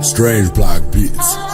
Strange Block Beats.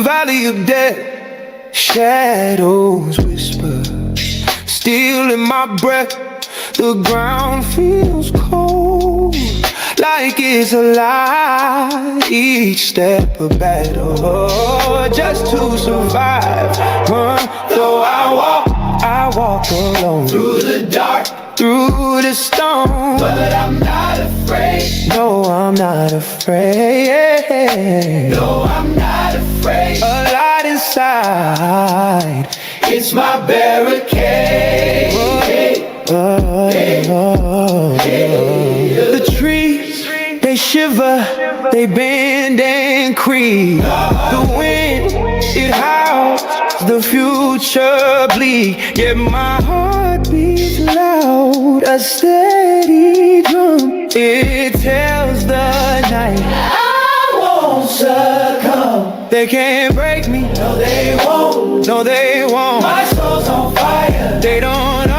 valley of death, shadows whisper, still in my breath. The ground feels cold, like it's alive. Each step a battle, just to survive. Though I walk alone through the dark, through the storm, but I'm not afraid. No, I'm not afraid. No, I'm not afraid. A light inside, it's my barricade. The trees, they shiver, they bend and creak. The wind, it howls the future bleak, yet my heart beats loud, a steady drum. It tells the night I won't succumb. They can't break me, no they won't, no they won't. My soul's on fire, they don't know.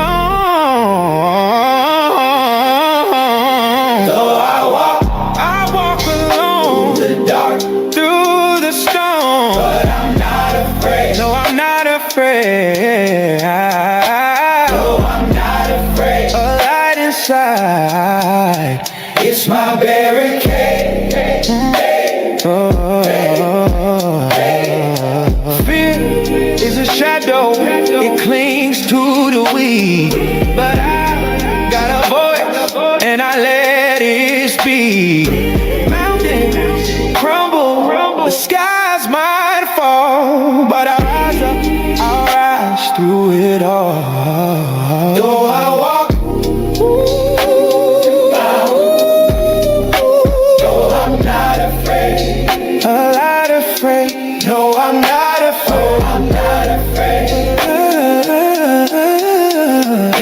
So I walk alone through the dark, through the storm, but I'm not afraid. No, I'm not afraid. No, I'm not afraid. A light inside, it's my barricade. Fear is a shadow, it clings to the weed, but I got a voice and I let it speak. Mountains crumble, the skies might fall, but I rise up, I'll rise through it all. Though I walk, though I'm not afraid, a lot afraid. No, I'm not afraid, I'm not afraid.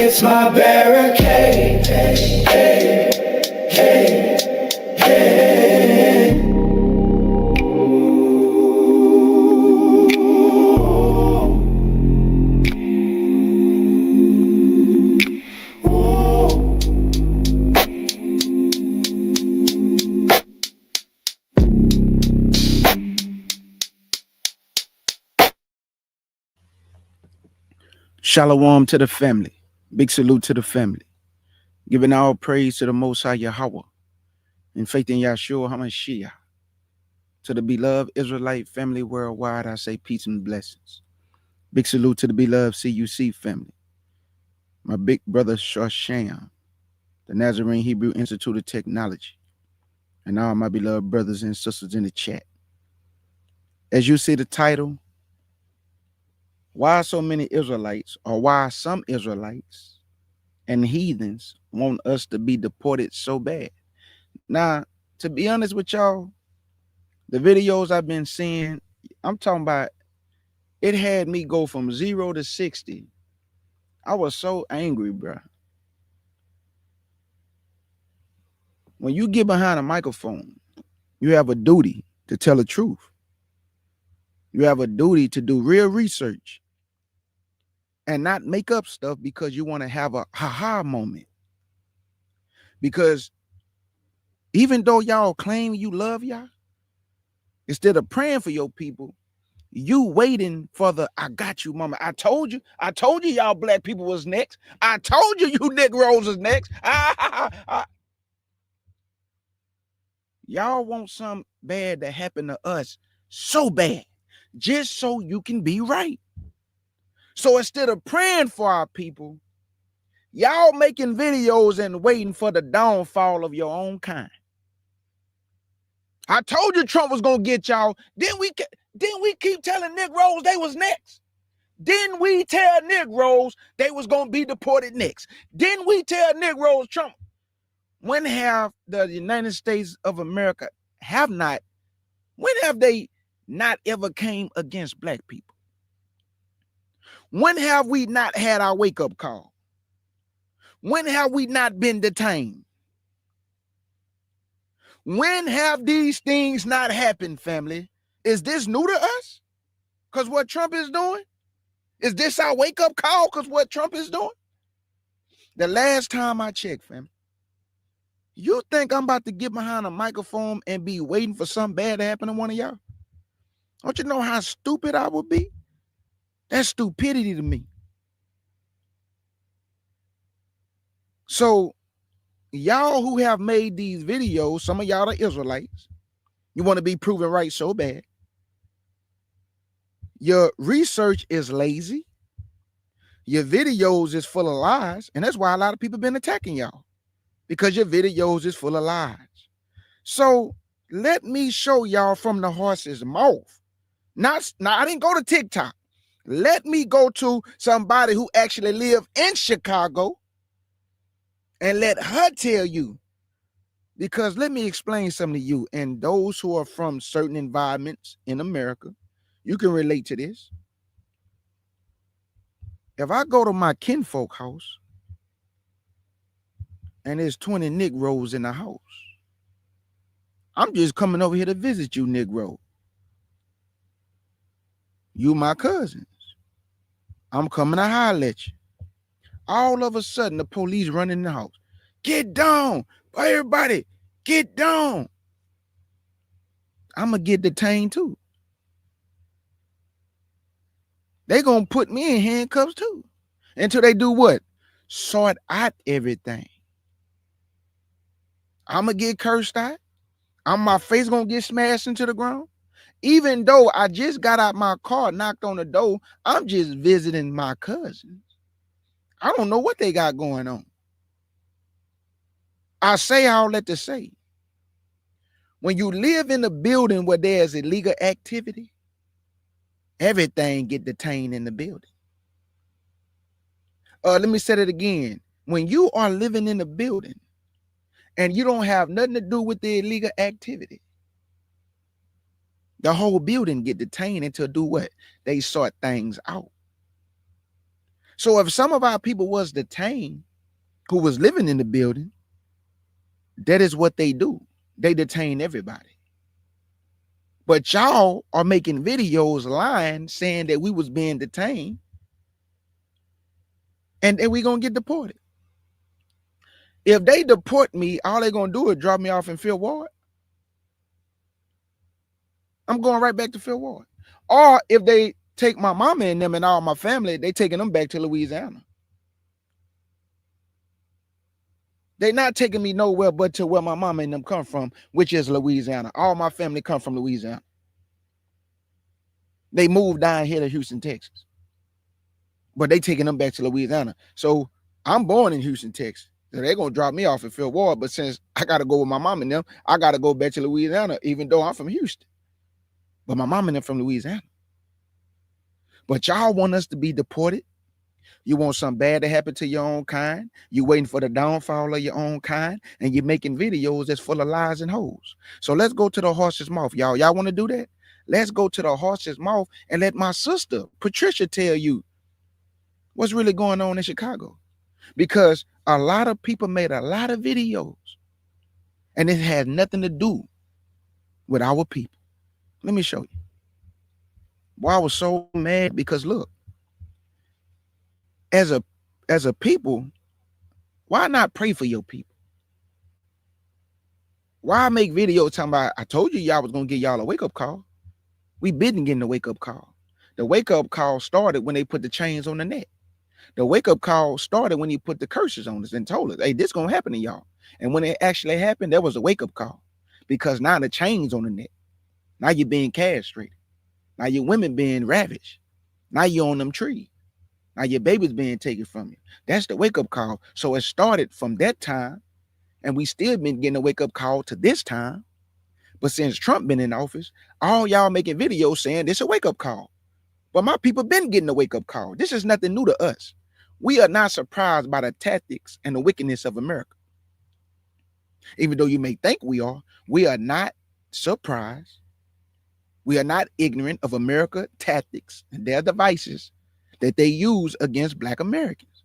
It's my barricade. Hey, hey, hey. Shalom to the family. Big salute to the family. Giving all praise to the Most High Yahweh and faith in Yahshua HaMashiach. To the beloved Israelite family worldwide, I say peace and blessings. Big salute to the beloved CUC family. My big brother Shasham, the Nazarene Hebrew Institute of Technology, and all my beloved brothers and sisters in the chat. As you see the title, why so many Israelites, or why some Israelites and heathens want us to be deported so bad. Now, to be honest with y'all, the videos I've been seeing, I'm talking about, it had me go from 0 to 60. I was so angry, bro. When you get behind a microphone, you have a duty to tell the truth. You have a duty to do real research and not make up stuff because you want to have a ha-ha moment. Because even though y'all claim you love y'all, instead of praying for your people, you waiting for the I got you moment. I told you y'all black people was next. I told you Negroes was next. Y'all want something bad to happen to us so bad, just so you can be right. So instead of praying for our people, y'all making videos and waiting for the downfall of your own kind. I told you Trump was gonna get y'all. Then we keep telling Negroes they was next. Then we tell Negroes they was gonna be deported next. Then we tell Negroes Trump. When have the United States of America when have they not ever came against black people? When have we not had our wake-up call? When have we not been detained? When have these things not happened, family? Is this new to us? Because what Trump is doing? Is this our wake-up call because what Trump is doing? The last time I checked, family, you think I'm about to get behind a microphone and be waiting for something bad to happen to one of y'all? Don't you know how stupid I would be? That's stupidity to me. So y'all who have made these videos, some of y'all are Israelites. You want to be proven right so bad. Your research is lazy. Your videos is full of lies. And that's why a lot of people been attacking y'all. Because your videos is full of lies. So let me show y'all from the horse's mouth. Now I didn't go to TikTok. Let me go to somebody who actually live in Chicago and let her tell you. Because let me explain something to you and those who are from certain environments in America. You can relate to this. If I go to my kinfolk house and there's 20 Negroes in the house, I'm just coming over here to visit you, Negro. You my cousins. I'm coming to holler at you. All of a sudden, the police run in the house. Get down. Everybody, get down. I'm going to get detained too. They going to put me in handcuffs too. Until they do what? Sort out everything. I'm going to get cursed out. My face going to get smashed into the ground. Even though I just got out my car, knocked on the door, I'm just visiting my cousins. I don't know what they got going on. I say all that to say, when you live in a building where there's illegal activity, everything get detained in the building. Let me say it again. When you are living in a building and you don't have nothing to do with the illegal activity, the whole building get detained until do what? They sort things out. So if some of our people was detained who was living in the building, that is what they do. They detain everybody. But y'all are making videos lying, saying that we was being detained, and then we gonna get deported. If they deport me, all they gonna do is drop me off in Fifth Ward. I'm going right back to Fifth Ward. Or if they take my mama and them and all my family, they taking them back to Louisiana. They're not taking me nowhere but to where my mama and them come from, which is Louisiana. All my family come from Louisiana. They moved down here to Houston, Texas. But they taking them back to Louisiana. So I'm born in Houston, Texas. So they're going to drop me off at Fifth Ward. But since I got to go with my mom and them, I got to go back to Louisiana, even though I'm from Houston. But my mom and them from Louisiana. But y'all want us to be deported. You want something bad to happen to your own kind. You waiting for the downfall of your own kind. And you're making videos that's full of lies and hoes. So let's go to the horse's mouth, y'all. Y'all want to do that? Let's go to the horse's mouth and let my sister, Patricia, tell you what's really going on in Chicago. Because a lot of people made a lot of videos. And it had nothing to do with our people. Let me show you. Why I was so mad, because look, as a people, why not pray for your people? Why make videos talking about, I told you y'all was going to get y'all a wake-up call. We been getting a wake-up call. The wake-up call started when they put the chains on the neck. The wake-up call started when he put the curses on us and told us, hey, this going to happen to y'all. And when it actually happened, there was a wake-up call. Because now the chains on the neck. Now you're being castrated. Now your women being ravaged. Now you're on them trees. Now your baby's being taken from you. That's the wake-up call. So it started from that time, and we still been getting a wake-up call to this time. But since Trump been in office, all y'all making videos saying this a wake-up call. But my people been getting a wake-up call. This is nothing new to us. We are not surprised by the tactics and the wickedness of America. Even though you may think we are not surprised. We are not ignorant of America tactics and their devices that they use against Black Americans.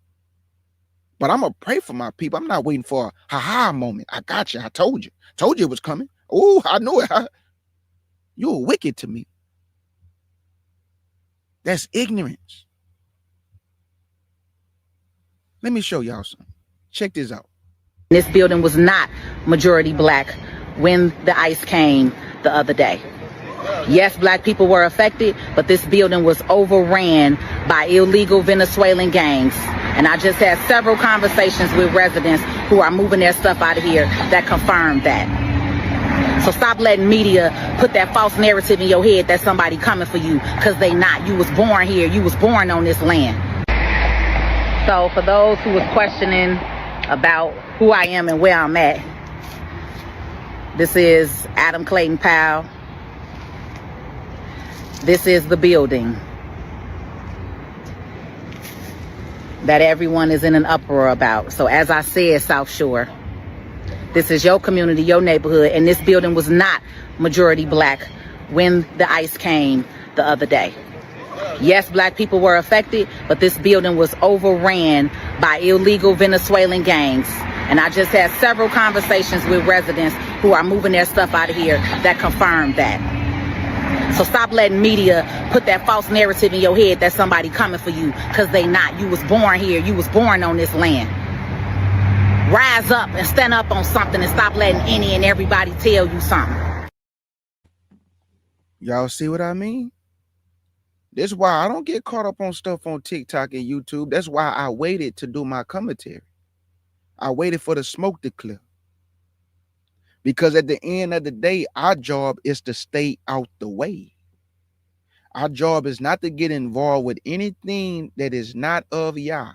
But I'm going to pray for my people. I'm not waiting for a ha-ha moment. I got you. I told you. Told you it was coming. Oh, I knew it. You were wicked to me. That's ignorance. Let me show y'all something. Check this out. This building was not majority Black when the ICE came the other day. Yes, Black people were affected, but this building was overran by illegal Venezuelan gangs. And I just had several conversations with residents who are moving their stuff out of here that confirmed that. So stop letting media put that false narrative in your head that somebody coming for you, because they not. You was born here. You was born on this land. So for those who was questioning about who I am and where I'm at, this is Adam Clayton Powell. This is the building that everyone is in an uproar about. So as I said, South Shore, this is your community, your neighborhood, and this building was not majority Black when the ICE came the other day. Yes, black people were affected, but this building was overran by illegal Venezuelan gangs. And I just had several conversations with residents who are moving their stuff out of here that confirmed that. So stop letting media put that false narrative in your head that somebody coming for you, because they not. You was born here. You was born on this land. Rise up and stand up on something and stop letting any and everybody tell you something. Y'all see what I mean? That's why I don't get caught up on stuff on TikTok and YouTube. That's why I waited to do my commentary. I waited for the smoke to clear. Because at the end of the day, our job is to stay out the way. Our job is not to get involved with anything that is not of Yah.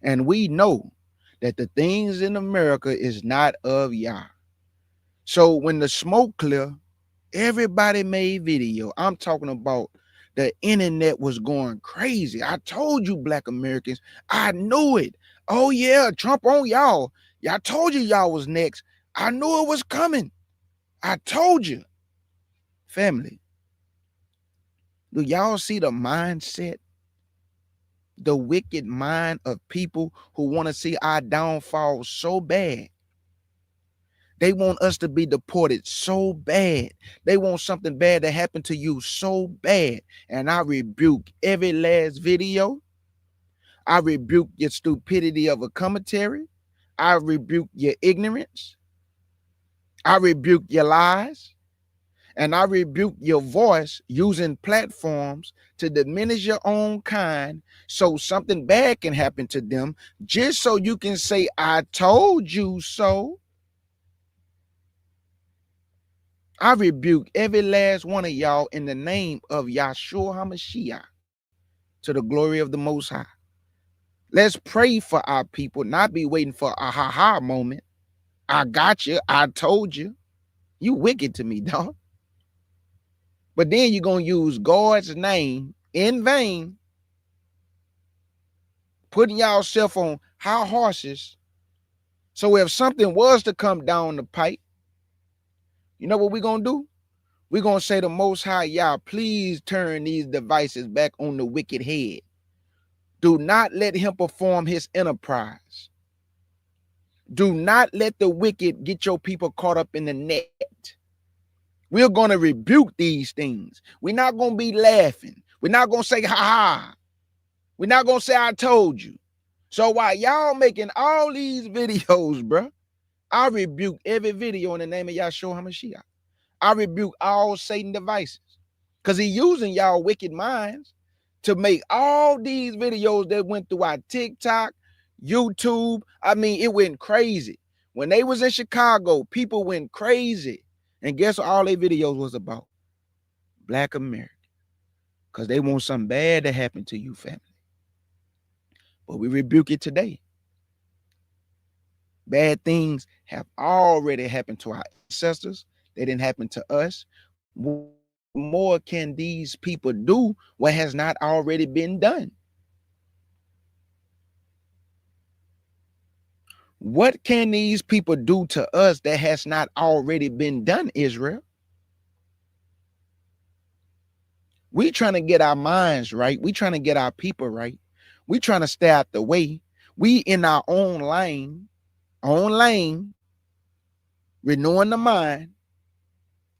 And we know that the things in America is not of Yah. So when the smoke clear, everybody made video. I'm talking about the internet was going crazy. I told you, black Americans, I knew it. Oh yeah, Trump on y'all. Y'all told you y'all was next. I knew it was coming. I told you. Family, do y'all see the mindset? The wicked mind of people who want to see our downfall so bad. They want us to be deported so bad. They want something bad to happen to you so bad. And I rebuke every last video. I rebuke your stupidity of a commentary. I rebuke your ignorance. I rebuke your lies. And I rebuke your voice using platforms to diminish your own kind so something bad can happen to them, just so you can say, I told you so. I rebuke every last one of y'all in the name of Yahshua HaMashiach, to the glory of the Most High. Let's pray for our people, not be waiting for a ha-ha moment. I got you. I told you. You wicked to me, dog. But then you're going to use God's name in vain, putting yourself on high horses. So if something was to come down the pipe, you know what we're going to do? We're going to say the Most High Yah, please turn these devices back on the wicked head. Do not let him perform his enterprise. Do not let the wicked get your people caught up in the net. We're going to rebuke these things. We're not going to be laughing. We're not going to say, ha ha. We're not going to say, I told you. So while y'all making all these videos, bro, I rebuke every video in the name of Yahshua HaMashiach. I rebuke all Satan devices, because he using y'all wicked minds to make all these videos that went through our TikTok, YouTube. I mean, it went crazy. When they was in Chicago, people went crazy. And guess what all their videos was about? Black America. Because they want something bad to happen to you, family. But we rebuke it today. Bad things have already happened to our ancestors. They didn't happen to us. What more can these people do what has not already been done? What can these people do to us that has not already been done, Israel? We trying to get our minds right. We trying to get our people right. We trying to stay out the way. We in our own lane, renewing the mind,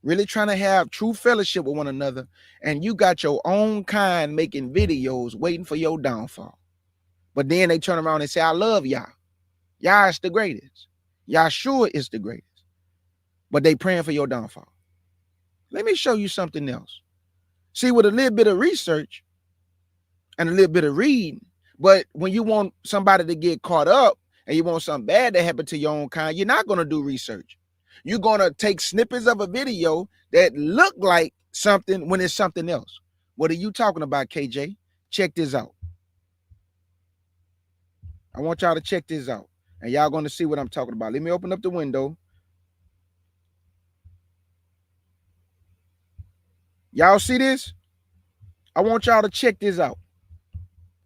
really trying to have true fellowship with one another. And you got your own kind making videos waiting for your downfall. But then they turn around and say, I love y'all. Yah is the greatest. Yahshua is the greatest. But they praying for your downfall. Let me show you something else. See, with a little bit of research and a little bit of reading, but when you want somebody to get caught up and you want something bad to happen to your own kind, you're not going to do research. You're going to take snippets of a video that look like something when it's something else. What are you talking about, KJ? Check this out. I want y'all to check this out. And y'all going to see what I'm talking about. Let me open up the window. Y'all see this? I want y'all to check this out.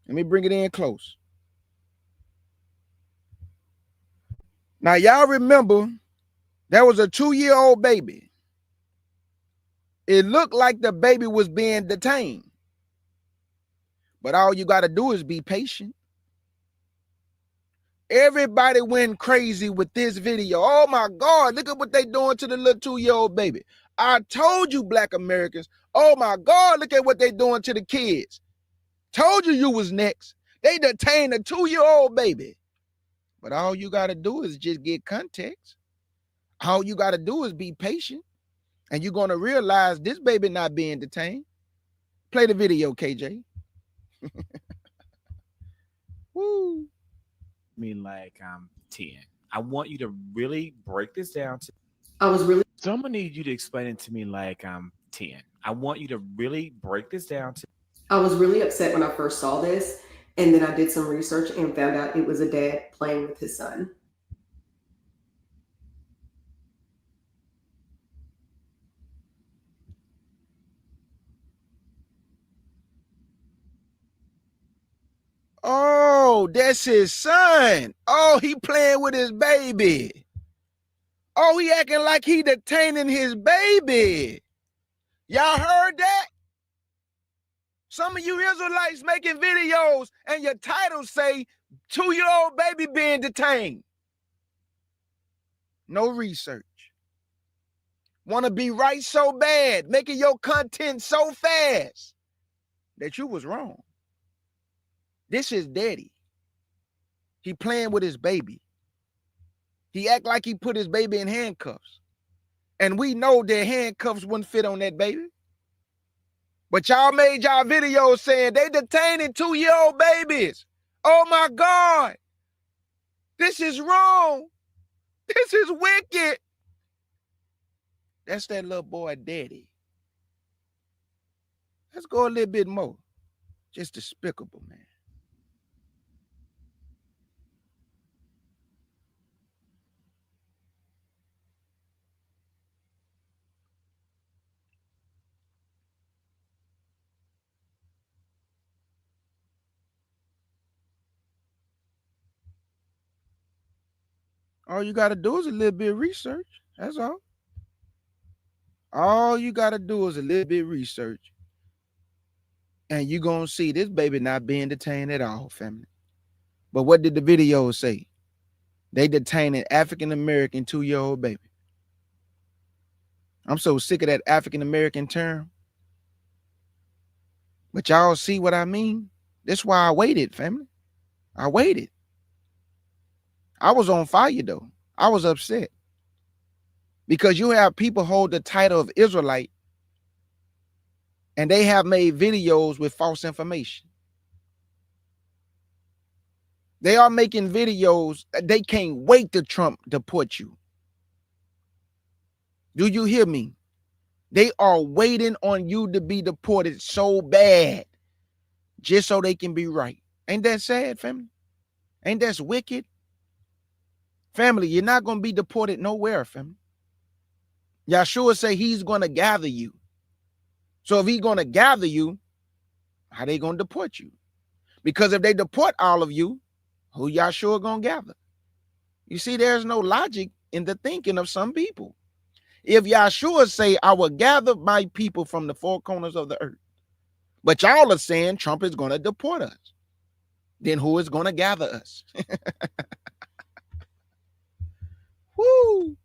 Let me bring it in close. Now, y'all remember there was a 2-year-old baby. It looked like the baby was being detained. But all you got to do is be patient. Everybody went crazy with this video. Oh my God, look at what they doing to the little 2-year-old baby. I told you, Black Americans. Oh my God, look at what they doing to the kids. Told you was next. They detained a 2-year-old baby. But all you got to do is just get context. All you got to do is be patient. And you're going to realize this baby not being detained. Play the video, KJ. Woo. Me like I'm 10. I want you to really break this down to. So I'm gonna need you to explain it to me like I'm 10. I want you to really break this down to. I was really upset when I first saw this, and then I did some research and found out it was a dad playing with his son. Oh, that's his son. Oh, he playing with his baby. Oh, he acting like he detaining his baby. Y'all heard that? Some of you Israelites making videos and your titles say 2-year-old baby being detained. No research. Want to be right so bad, making your content so fast that you was wrong. This is daddy. He playing with his baby. He act like he put his baby in handcuffs. And we know that handcuffs wouldn't fit on that baby. But y'all made y'all videos saying they detaining 2-year-old babies. Oh my God. This is wrong. This is wicked. That's that little boy daddy. Let's go a little bit more. Just despicable, man. All you got to do is a little bit of research. That's all. All you got to do is a little bit of research. And you're going to see this baby not being detained at all, family. But what did the video say? They detained an African-American 2-year-old baby. I'm so sick of that African-American term. But y'all see what I mean? That's why I waited, family. I waited. I was on fire, though. I was upset. Because you have people hold the title of Israelite and they have made videos with false information. They are making videos. They can't wait to Trump deport you. Do you hear me? They are waiting on you to be deported so bad just so they can be right. Ain't that sad, family? Ain't that wicked? Family, you're not going to be deported nowhere, family. Yahshua say he's going to gather you. So if he's going to gather you, how they going to deport you? Because if they deport all of you, who Yahshua going to gather? You see, there's no logic in the thinking of some people. If Yahshua say, I will gather my people from the four corners of the earth, but y'all are saying Trump is going to deport us, then who is going to gather us? Woo!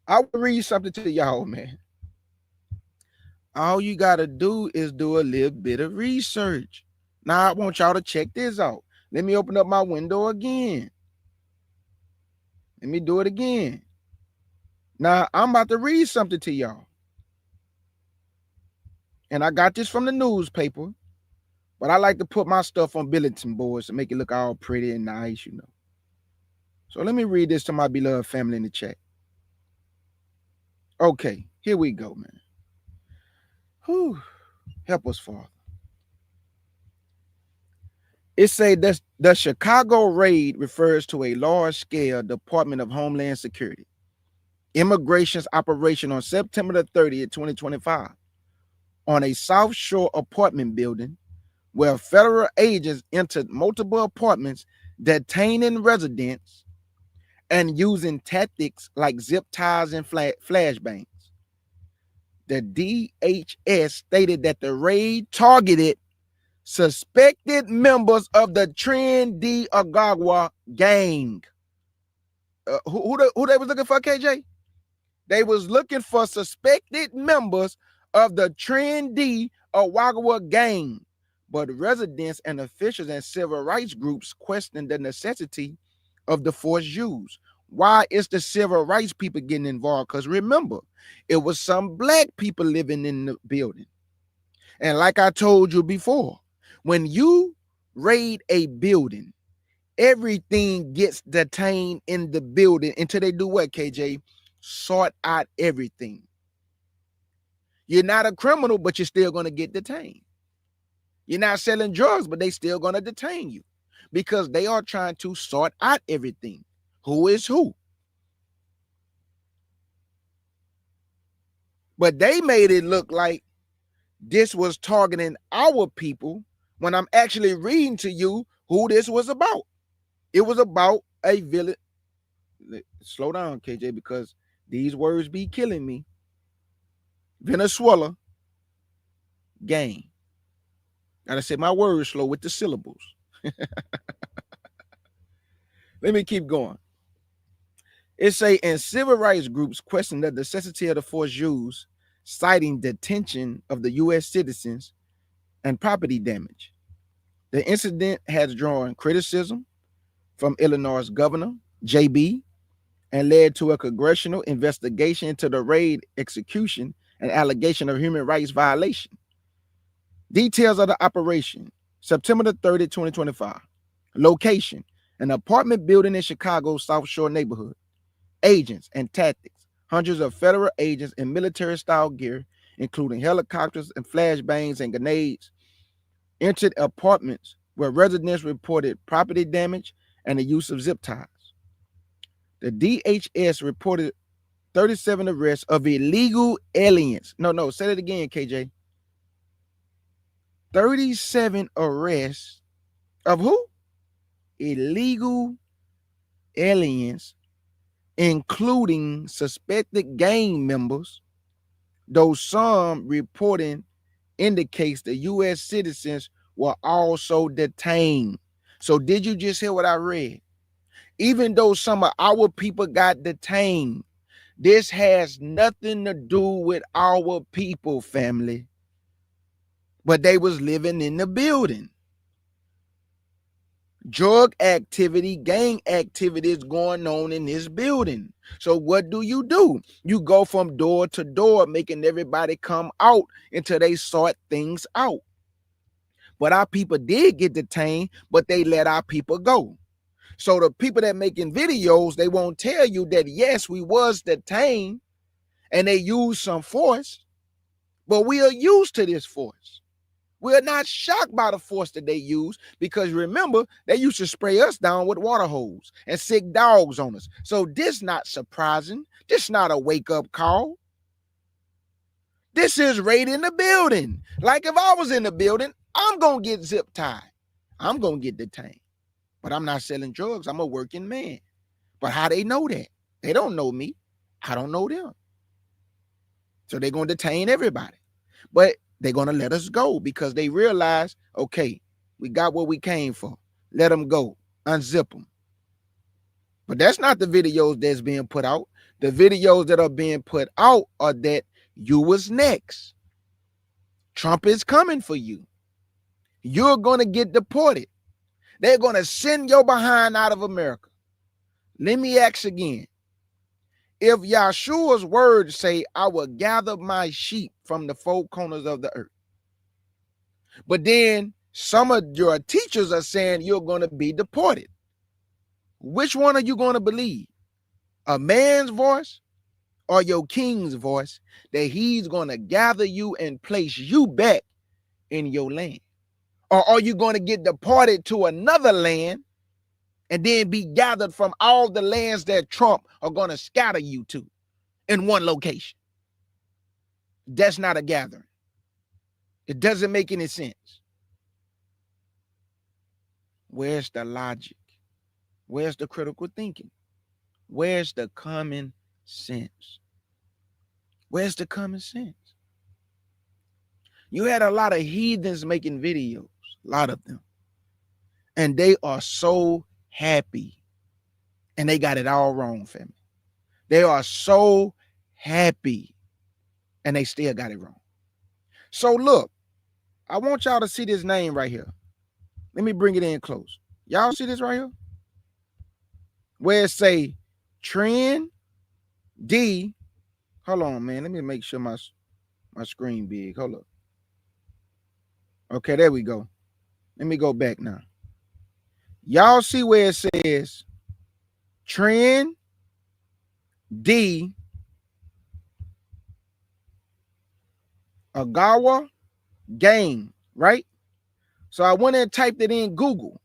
I will read something to y'all, man. All you got to do is do a little bit of research. Now, I want y'all to check this out. Let me open up my window again. Let me do it again. Now, I'm about to read something to y'all. And I got this from the newspaper, but I like to put my stuff on bulletin boards to make it look all pretty and nice, you know. So let me read this to my beloved family in the chat. Okay, here we go, man. Whew. Help us, Father. It say that the Chicago raid refers to a large-scale Department of Homeland Security immigration's operation on September the 30th, 2025, on a South Shore apartment building where federal agents entered multiple apartments, detaining residents and using tactics like zip ties and flashbangs. The DHS stated that the raid targeted suspected members of the Tren de Aragua gang. Who they was looking for, KJ? They was looking for suspected members of the Tren de Aragua gang, but residents and officials and civil rights groups questioned the necessity of the force used. Why is the civil rights people getting involved? Because remember, it was some black people living in the building. And like I told you before, when you raid a building, everything gets detained in the building until they do what, KJ? Sort out everything. You're not a criminal, but you're still going to get detained. You're not selling drugs, but they still going to detain you because they are trying to sort out everything. Who is who? But they made it look like this was targeting our people when I'm actually reading to you who this was about. It was about a village. Slow down, KJ, because these words be killing me. Venezuela gang. Gotta say my words slow with the syllables. Let me keep going. It say, and civil rights groups question the necessity of the force used, citing detention of the U.S. citizens and property damage. The incident has drawn criticism from Illinois Governor J.B. and led to a congressional investigation into the raid, execution, and allegation of human rights violation. Details of the operation: September the 30th, 2025. Location: an apartment building in Chicago South Shore neighborhood. Agents and tactics: hundreds of federal agents in military-style gear, including helicopters and flashbangs and grenades, entered apartments where residents reported property damage and the use of zip ties. The DHS reported 37 arrests of illegal aliens. No, say it again, KJ. 37 arrests of who? Illegal aliens, including suspected gang members, though some reporting indicates the U.S. citizens were also detained. So did you just hear what I read? Even though some of our people got detained, this has nothing to do with our people, family. But they was living in the building. Drug activity, gang activity is going on in this building. So what do? You go from door to door, making everybody come out until they sort things out. But our people did get detained, but they let our people go. So the people that making videos, they won't tell you that, yes, we was detained and they used some force, but we are used to this force. We're not shocked by the force that they use because remember, they used to spray us down with water hose and sick dogs on us. So this not surprising. This not a wake-up call. This is raid in the building. Like if I was in the building, I'm going to get zip tied. I'm going to get detained. But I'm not selling drugs. I'm a working man. But how they know that? They don't know me. I don't know them. So they're going to detain everybody. But they're going to let us go because they realize, okay, we got what we came for. Let them go. Unzip them. But that's not the videos that's being put out. The videos that are being put out are that you was next. Trump is coming for you. You're going to get deported. They're going to send your behind out of America. Let me ask again. If Yahshua's words say, I will gather my sheep from the four corners of the earth, but then some of your teachers are saying you're going to be deported, which one are you going to believe? A man's voice or your king's voice that he's going to gather you and place you back in your land? Or are you going to get deported to another land and then be gathered from all the lands that Trump are going to scatter you to in one location? That's not a gathering. It doesn't make any sense. Where's the logic? Where's the critical thinking? Where's the common sense? Where's the common sense? You had a lot of heathens making videos. A lot of them. And they are so happy. And they got it all wrong, family. They are so happy. And they still got it wrong. So look, I want y'all to see this name right here. Let me bring it in close. Y'all see this right here? Where it say Tren de. Hold on, man. Let me make sure my screen big. Hold up. Okay, there we go. Let me go back now. Y'all see where it says Tren de Aragua gang, right? So I went and typed it in Google.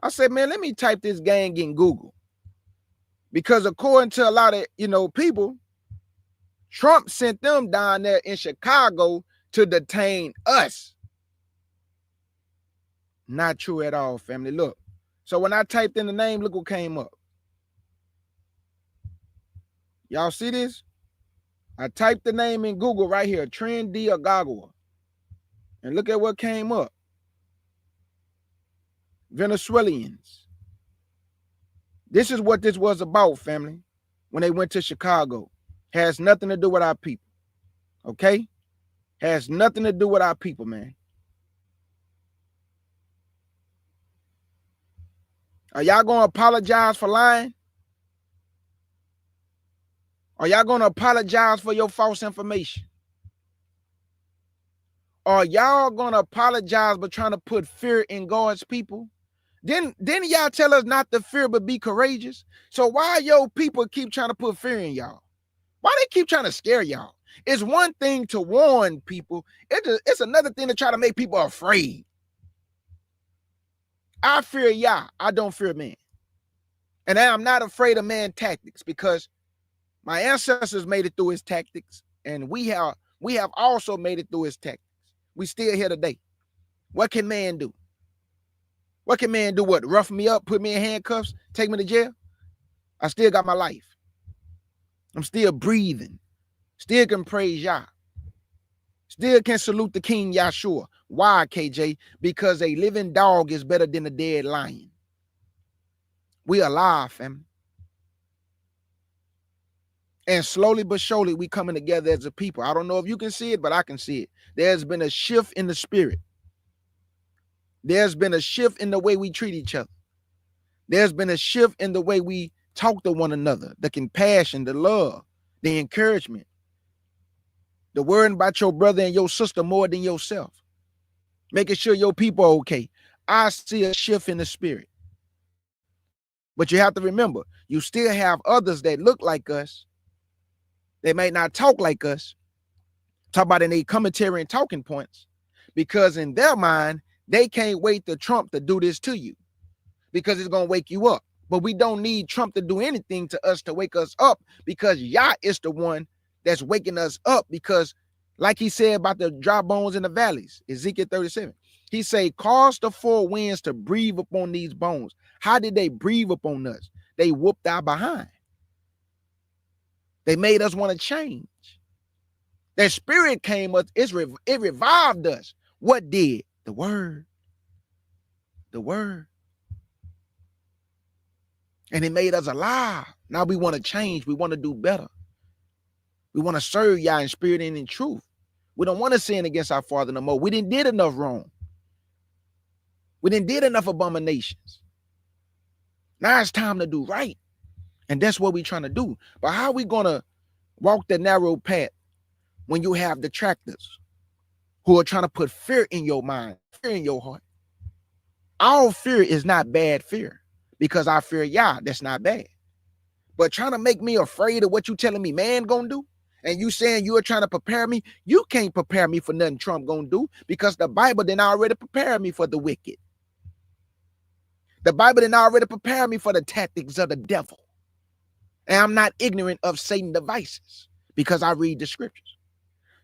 I said, man, let me type this gang in Google. Because according to a lot of, people, Trump sent them down there in Chicago to detain us. Not true at all, family. Look. So when I typed in the name, look what came up. Y'all see this? I typed the name in Google right here, Tren de Aragua. And look at what came up. Venezuelans. This is what this was about, family, when they went to Chicago. Has nothing to do with our people. Okay? Has nothing to do with our people, man. Are y'all going to apologize for lying? Are y'all going to apologize for your false information? Are y'all going to apologize but trying to put fear in God's people? Then y'all tell us not to fear but be courageous. So why your people keep trying to put fear in y'all? Why they keep trying to scare y'all? It's one thing to warn people. It's another thing to try to make people afraid. I fear Yah. I don't fear man. And I am not afraid of man tactics because my ancestors made it through his tactics. And we have also made it through his tactics. We still here today. What can man do? What can man do? What? Rough me up, put me in handcuffs, take me to jail? I still got my life. I'm still breathing. Still can praise Yah. Still can salute the King Yahshua. Why, KJ? Because a living dog is better than a dead lion. We alive, family. And slowly but surely, we coming together as a people. I don't know if you can see it, but I can see it. There's been a shift in the spirit. There's been a shift in the way we treat each other. There's been a shift in the way we talk to one another, the compassion, the love, the encouragement, the worrying about your brother and your sister more than yourself, making sure your people are okay. I see a shift in the spirit. But you have to remember, you still have others that look like us. They may not talk like us, talk about in their commentary and talking points, because in their mind, they can't wait for Trump to do this to you because it's going to wake you up. But we don't need Trump to do anything to us to wake us up because Yah is the one that's waking us up because like he said about the dry bones in the valleys, Ezekiel 37, he say, cause the four winds to breathe upon these bones. How did they breathe upon us? They whooped our behind. They made us want to change. That spirit came up, it revived us. What did? The word. The word. And it made us alive. Now we want to change. We want to do better. We want to serve Yah in spirit and in truth. We don't want to sin against our Father no more. We didn't did enough wrong. We didn't did enough abominations. Now it's time to do right. And that's what we're trying to do. But how are we going to walk the narrow path when you have detractors who are trying to put fear in your mind, fear in your heart? All fear is not bad fear because I fear Yah. That's not bad. But trying to make me afraid of what you telling me man gonna do, and you saying you are trying to prepare me, you can't prepare me for nothing Trump gonna do because the Bible didn't already prepare me for the wicked. The Bible didn't already prepare me for the tactics of the devil. And I'm not ignorant of Satan's devices because I read the scriptures.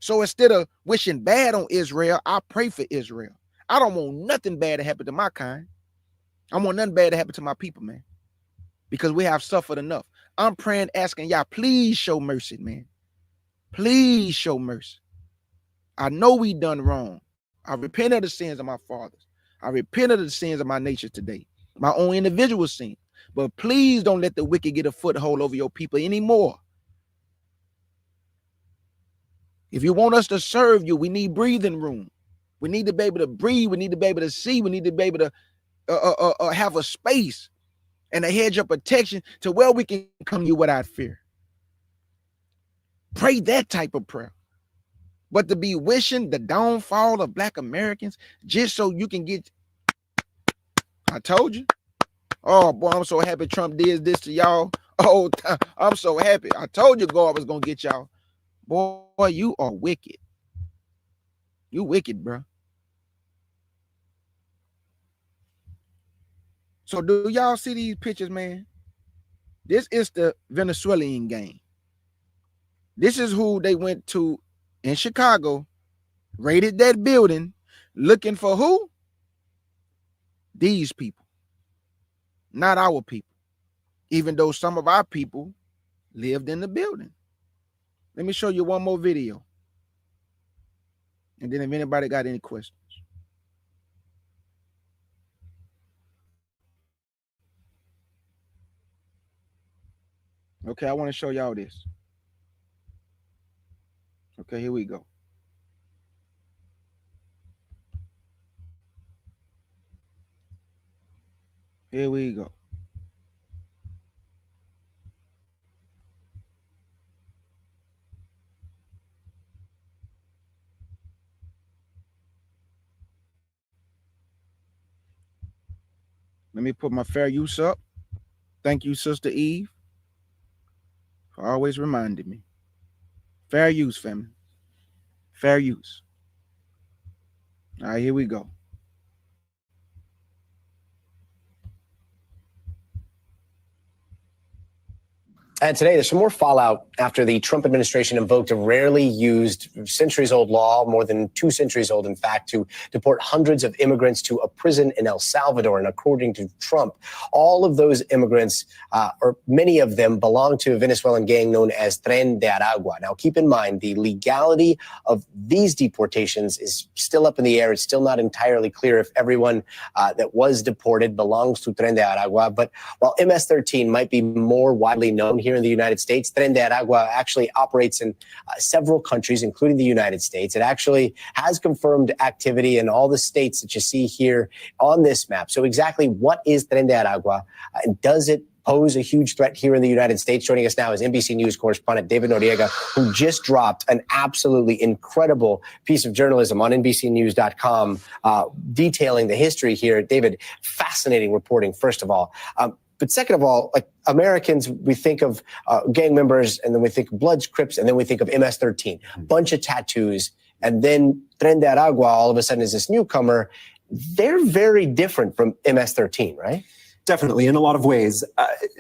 So instead of wishing bad on Israel, I pray for Israel. I don't want nothing bad to happen to my kind. I want nothing bad to happen to my people, man, because we have suffered enough. I'm praying, asking Yah, please show mercy, man. Please show mercy. I know we done wrong. I repent of the sins of my fathers. I repent of the sins of my nature today, my own individual sin. But please don't let the wicked get a foothold over your people anymore. If you want us to serve you, we need breathing room. We need to be able to breathe. We need to be able to see. We need to be able to have a space and a hedge of protection to where we can come to you without fear. Pray that type of prayer. But to be wishing the downfall of Black Americans just so you can get, I told you. Oh boy, I'm so happy Trump did this to y'all. Oh, I'm so happy. I told you God was gonna get y'all. Boy, you are wicked. You wicked, bro. So do y'all see these pictures, man? This is the Venezuelan gang. This is who they went to in Chicago, raided that building, looking for who? These people, not our people, even though some of our people lived in the building. Let me show you one more video. And then if anybody got any questions. Okay, I want to show y'all this. Okay, here we go. Here we go. Let me put my fair use up. Thank you, Sister Eve, for always reminding me. Fair use, family. Fair use. All right, here we go. And today, there's some more fallout after the Trump administration invoked a rarely used, centuries-old law, more than 2 centuries old, in fact, to deport hundreds of immigrants to a prison in El Salvador. And according to Trump, all of those immigrants, or many of them, belong to a Venezuelan gang known as Tren de Aragua. Now, keep in mind, the legality of these deportations is still up in the air. It's still not entirely clear if everyone that was deported belongs to Tren de Aragua. But while MS-13 might be more widely known here in the United States, Tren de Aragua actually operates in several countries, including the United States. It actually has confirmed activity in all the states that you see here on this map. So exactly what is Tren de Aragua? And does it pose a huge threat here in the United States? Joining us now is NBC News correspondent David Noriega, who just dropped an absolutely incredible piece of journalism on NBCnews.com detailing the history here. David, fascinating reporting, first of all. But second of all, like Americans, we think of gang members, and then we think of Bloods, Crips, and then we think of MS-13, bunch of tattoos. And then Tren de Aragua all of a sudden is this newcomer. They're very different from MS-13, right? Definitely, in a lot of ways.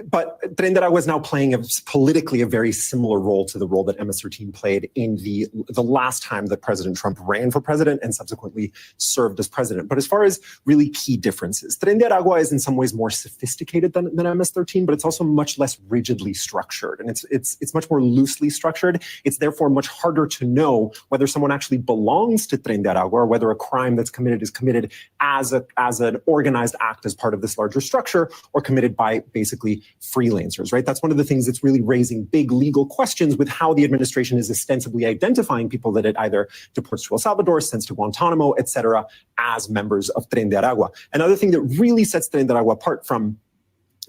But Tren de Aragua is now playing politically a very similar role to the role that MS-13 played in the last time that President Trump ran for president and subsequently served as president. But as far as really key differences, Tren de Aragua is in some ways more sophisticated than MS-13, but it's also much less rigidly structured. And it's much more loosely structured. It's therefore much harder to know whether someone actually belongs to Tren de Aragua or whether a crime that's committed is committed as an organized act as part of this larger structure, or committed by basically freelancers, right? That's one of the things that's really raising big legal questions with how the administration is ostensibly identifying people that it either deports to El Salvador, sends to Guantanamo, et cetera, as members of Tren de Aragua. Another thing that really sets Tren de Aragua apart from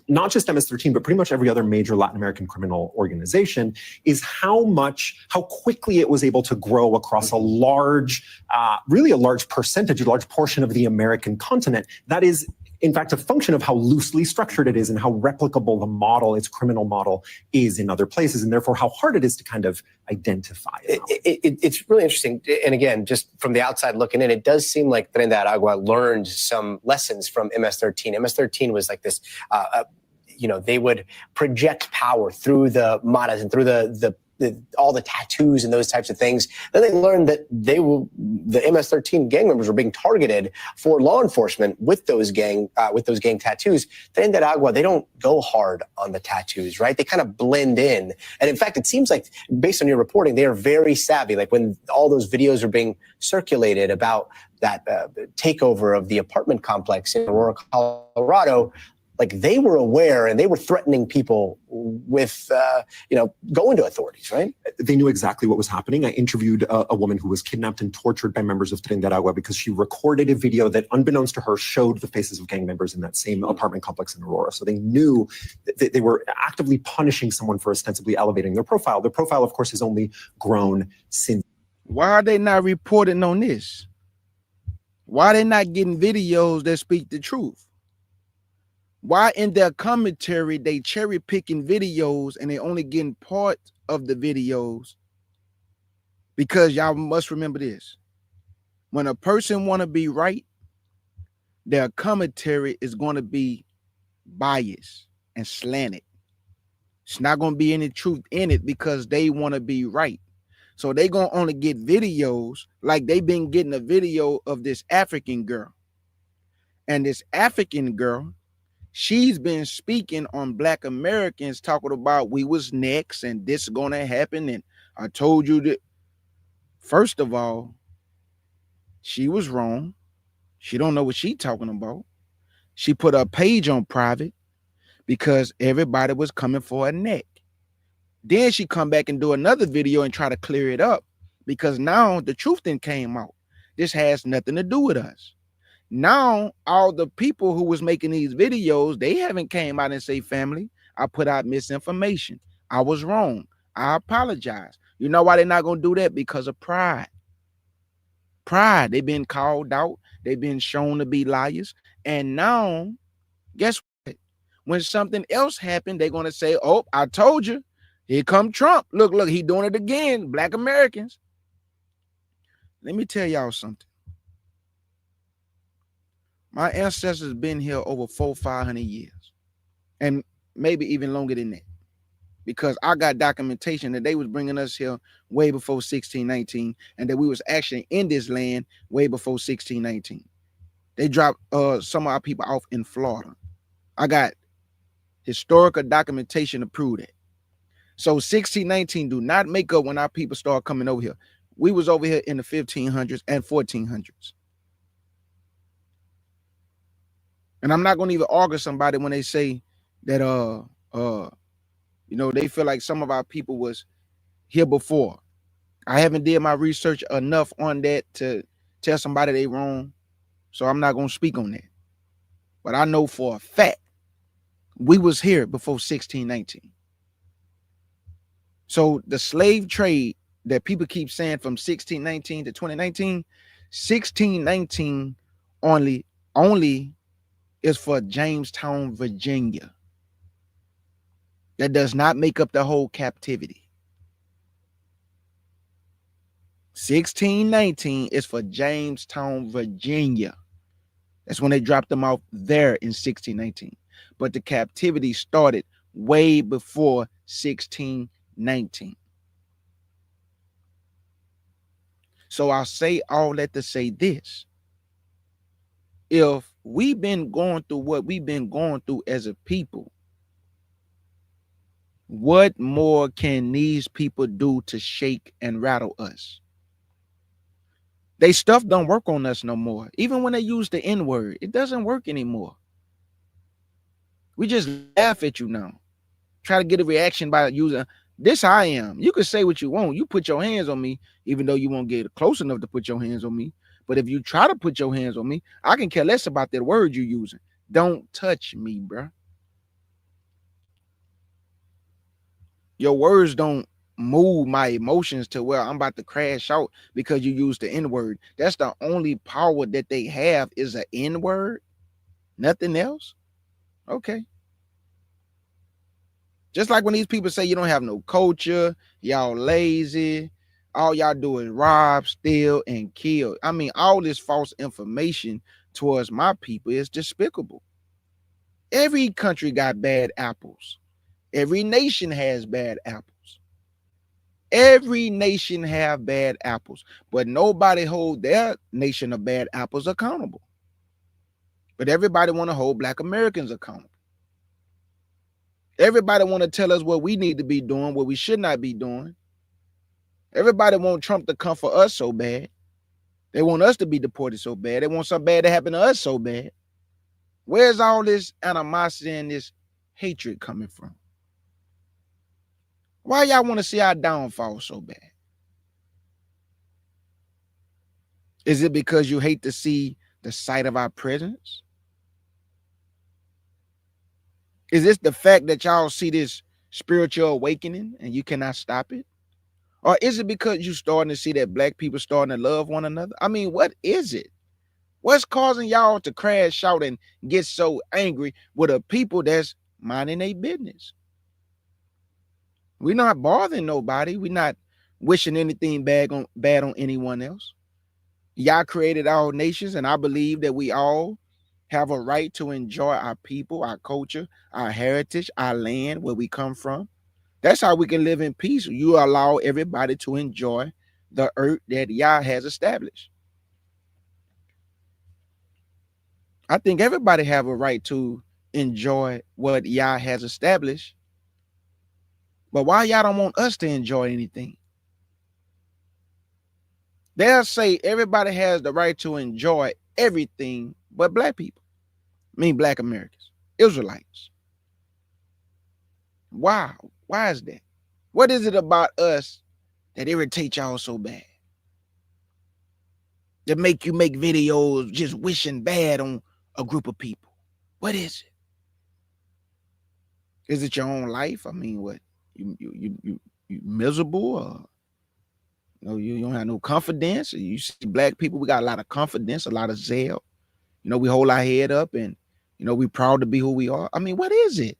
not just MS-13, but pretty much every other major Latin American criminal organization is how quickly it was able to grow across a large percentage, a large portion of the American continent. That is, in fact, a function of how loosely structured it is and how replicable the model, its criminal model, is in other places, and therefore how hard it is to kind of identify it. It's really interesting. And again, just from the outside looking in, it does seem like Tren de Aragua learned some lessons from MS-13. MS-13 was like this, they would project power through the maras and through all the tattoos and those types of things. Then they learned that the MS-13 gang members were being targeted for law enforcement with those gang tattoos. Tren de Aragua, they don't go hard on the tattoos, right? They kind of blend in. And in fact, it seems like, based on your reporting, they are very savvy. Like when all those videos are being circulated about that takeover of the apartment complex in Aurora, Colorado, like they were aware and they were threatening people with, going to authorities, right? They knew exactly what was happening. I interviewed a woman who was kidnapped and tortured by members of Tren de Aragua because she recorded a video that, unbeknownst to her, showed the faces of gang members in that same apartment complex in Aurora. So they knew that they were actively punishing someone for ostensibly elevating their profile. Their profile, of course, has only grown since. Why are they not reporting on this? Why are they not getting videos that speak the truth? Why in their commentary they cherry picking videos and they only getting part of the videos? Because y'all must remember this. When a person want to be right, their commentary is going to be biased and slanted. It's not going to be any truth in it because they want to be right. So they going to only get videos like they've been getting a video of this African girl. And this African girl, she's been speaking on Black Americans, talking about we was next and this is going to happen. And I told you that. First of all, she was wrong. She don't know what she talking about. She put her page on private because everybody was coming for her neck. Then she come back and do another video and try to clear it up because now the truth then came out. This has nothing to do with us. Now, all the people who was making these videos, they haven't came out and say, family, I put out misinformation. I was wrong. I apologize. You know why they're not going to do that? Because of pride. Pride. They've been called out. They've been shown to be liars. And now, guess what? When something else happened, they're going to say, oh, I told you. Here come Trump. Look, he doing it again. Black Americans. Let me tell y'all something. My ancestors been here over 400-500 years, and maybe even longer than that, because I got documentation that they was bringing us here way before 1619, and that we was actually in this land way before 1619. They dropped some of our people off in Florida. I got historical documentation to prove that. So 1619 do not make up when our people start coming over here. We was over here in the 1500s and 1400s. And I'm not going to even argue somebody when they say that, they feel like some of our people was here before. I haven't did my research enough on that to tell somebody they wrong. So I'm not going to speak on that. But I know for a fact we was here before 1619. So the slave trade that people keep saying from 1619 to 2019, 1619 only is for Jamestown, Virginia. That does not make up the whole captivity. 1619 is for Jamestown, Virginia. That's when they dropped them off there in 1619. But the captivity started way before 1619. So I'll say all that to say this. If we've been going through what we've been going through as a people, what more can these people do to shake and rattle us? They stuff don't work on us no more. Even when they use the N-word, it doesn't work anymore. We just laugh at you now. Try to get a reaction by using this. I am. You can say what you want. You put your hands on me, even though you won't get close enough to put your hands on me. But if you try to put your hands on me, I can care less about that word you're using. Don't touch me, bro. Your words don't move my emotions to where I'm about to crash out because you use the N-word. That's the only power that they have is an N-word. Nothing else. Okay. Just like when these people say you don't have no culture, y'all lazy, all y'all do is rob, steal, and kill. I mean, all this false information towards my people is despicable. Every country got bad apples. Every nation has bad apples. Every nation have bad apples, but nobody hold their nation of bad apples accountable. But everybody want to hold Black Americans accountable. Everybody want to tell us what we need to be doing, what we should not be doing. Everybody want Trump to come for us so bad. They want us to be deported so bad. They want something bad to happen to us so bad. Where's all this animosity and this hatred coming from? Why y'all want to see our downfall so bad? Is it because you hate to see the sight of our presence? Is this the fact that y'all see this spiritual awakening and you cannot stop it? Or is it because you starting to see that black people starting to love one another? I mean, what is it? What's causing y'all to crash out and get so angry with a people that's minding their business? We're not bothering nobody. We're not wishing anything bad on anyone else. Y'all created all nations, and I believe that we all have a right to enjoy our people, our culture, our heritage, our land, where we come from. That's how we can live in peace. You allow everybody to enjoy the earth that Yah has established. I think everybody have a right to enjoy what Yah has established. But why y'all don't want us to enjoy anything? They'll say everybody has the right to enjoy everything but black people. I mean, black Americans, Israelites. Wow. Why is that? What is it about us that irritates y'all so bad? That make you make videos just wishing bad on a group of people? What is it? Is it your own life? I mean, what? You miserable? Or you don't have no confidence? You see black people, we got a lot of confidence, a lot of zeal. We hold our head up and, we proud to be who we are. I mean, what is it?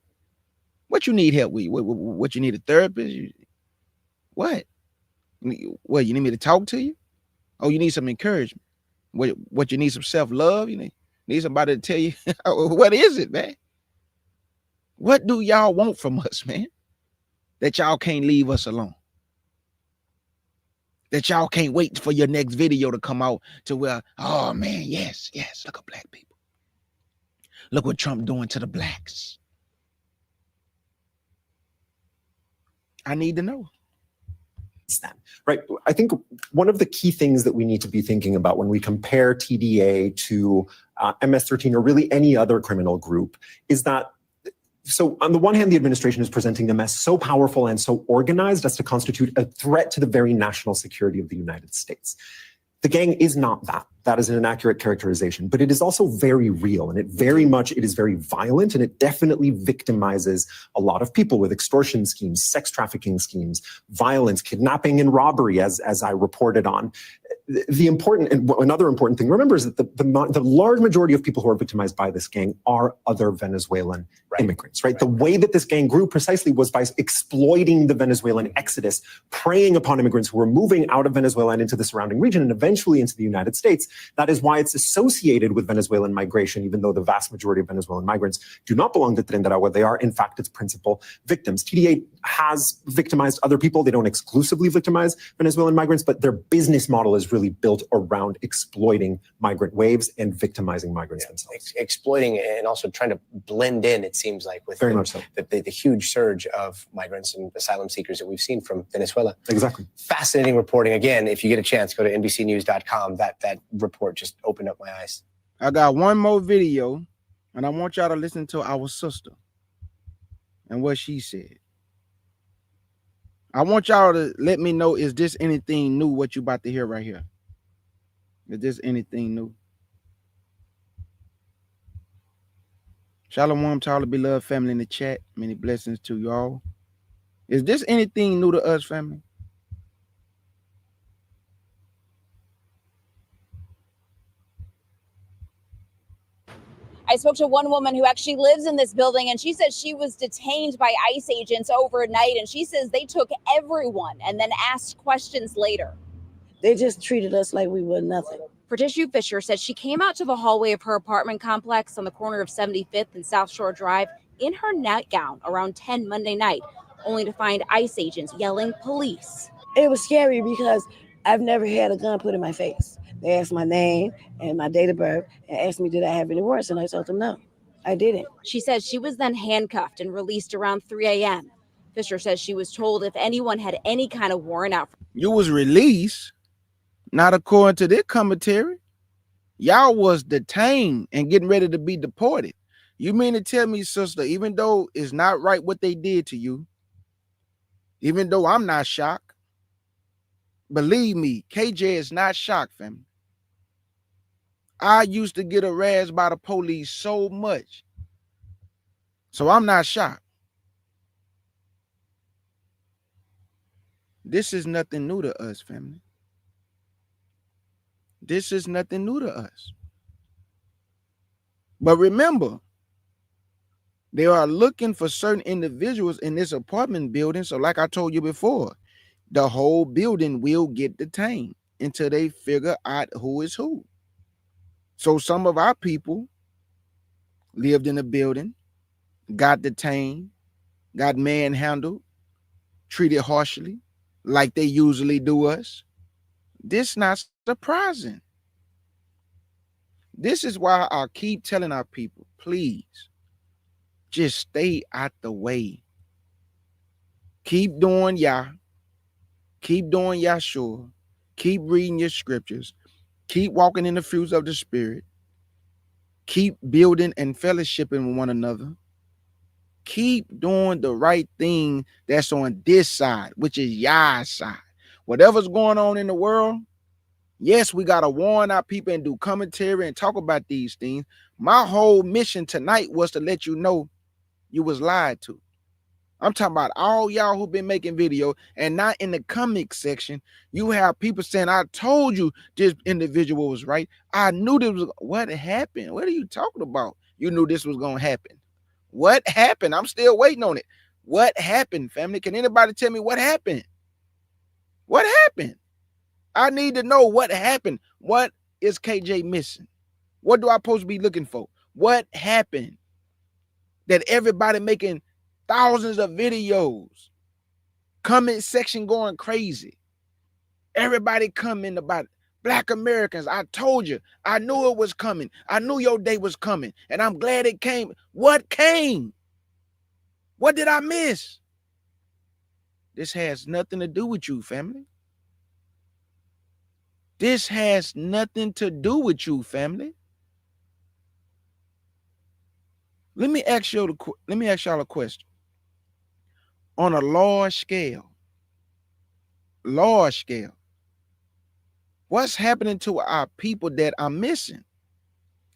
What you need help with? What you need a therapist? What? What, you need me to talk to you? Oh, you need some encouragement. What you need, some self-love? You need somebody to tell you, what is it, man? What do y'all want from us, man? That y'all can't leave us alone? That y'all can't wait for your next video to come out to where, oh man, yes, look at black people. Look what Trump doing to the blacks. I need to know. Right. I think one of the key things that we need to be thinking about when we compare TDA to MS-13 or really any other criminal group is that, so on the one hand, the administration is presenting them as so powerful and so organized as to constitute a threat to the very national security of the United States. The gang is not that. That is an inaccurate characterization, but it is also very real, and it is very violent, and it definitely victimizes a lot of people with extortion schemes, sex trafficking schemes, violence, kidnapping, and robbery, as I reported on. Another important thing, remember, is that the large majority of people who are victimized by this gang are other Venezuelan immigrants, right? The way that this gang grew precisely was by exploiting the Venezuelan exodus, preying upon immigrants who were moving out of Venezuela and into the surrounding region and eventually into the United States. That is why it's associated with Venezuelan migration, even though the vast majority of Venezuelan migrants do not belong to Tren de Aragua. They are, in fact, its principal victims. TDA has victimized other people. They don't exclusively victimize Venezuelan migrants, but their business model is really built around exploiting migrant waves and victimizing migrants themselves. Exploiting and also trying to blend in, it seems like, with the huge surge of migrants and asylum seekers that we've seen from Venezuela. Exactly. Fascinating reporting. Again, if you get a chance, go to NBCnews.com. That report just opened up my eyes. I got one more video, and I want y'all to listen to our sister and what she said. I want y'all to let me know, is this anything new, what you about to hear right here? Is this anything new? Shalom to all the beloved family in the chat. Many blessings to you all. Is this anything new to us, family? I spoke to one woman who actually lives in this building, and she says she was detained by ICE agents overnight, and she says they took everyone and then asked questions later. They just treated us like we were nothing. Patricia Fisher says she came out to the hallway of her apartment complex on the corner of 75th and South Shore Drive in her nightgown around 10 Monday night, only to find ICE agents yelling police. It was scary because I've never had a gun put in my face. They asked my name and my date of birth and asked me, did I have any warrants? And I told them no, I didn't. She says she was then handcuffed and released around 3 a.m. Fisher says she was told if anyone had any kind of warrant out. You was released? Not according to this commentary. Y'all was detained and getting ready to be deported. You mean to tell me, sister, even though it's not right what they did to you, even though I'm not shocked, believe me, KJ is not shocked, family. I used to get harassed by the police so much. So I'm not shocked. This is nothing new to us, family. This is nothing new to us. But remember, they are looking for certain individuals in this apartment building. So like I told you before, the whole building will get detained until they figure out who is who. So some of our people lived in the building, got detained, got manhandled, treated harshly like they usually do us. This not surprising. This is why I keep telling our people, please, just stay out the way. Keep doing Yah. Keep doing Yahshua. Keep reading your scriptures. Keep walking in the fruits of the Spirit. Keep building and fellowshipping with one another. Keep doing the right thing that's on this side, which is Yah's side. Whatever's going on in the world, yes, we got to warn our people and do commentary and talk about these things. My whole mission tonight was to let you know you was lied to. I'm talking about all y'all who've been making video and not in the comment section. You have people saying, I told you this individual was right. I knew this was, what happened? What are you talking about? You knew this was going to happen. What happened? I'm still waiting on it. What happened, family? Can anybody tell me what happened? What happened? I need to know what happened. What is KJ missing? What do I supposed to be looking for? What happened that everybody making thousands of videos, comment section going crazy, everybody coming about Black Americans? I told you, I knew it was coming. I knew your day was coming, and I'm glad it came. What came? What did I miss? This has nothing to do with you, family. This has nothing to do with you, family. Let me ask y'all a question. On a large scale, what's happening to our people that are missing?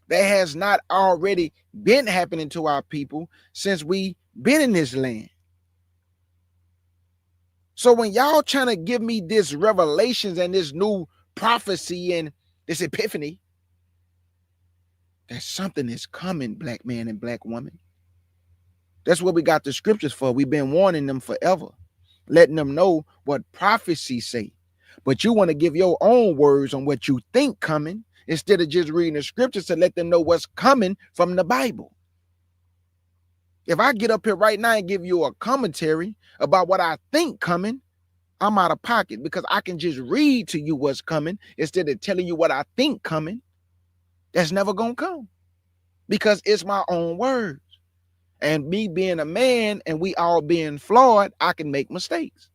That has not already been happening to our people since we been in this land. So when y'all trying to give me this revelations and this new prophecy and this epiphany, that something is coming, black man and black woman. That's what we got the scriptures for. We've been warning them forever, letting them know what prophecies say. But you want to give your own words on what you think coming instead of just reading the scriptures to let them know what's coming from the Bible. If I get up here right now and give you a commentary about what I think coming, I'm out of pocket because I can just read to you what's coming instead of telling you what I think coming. That's never going to come because it's my own words. And me being a man and we all being flawed, I can make mistakes.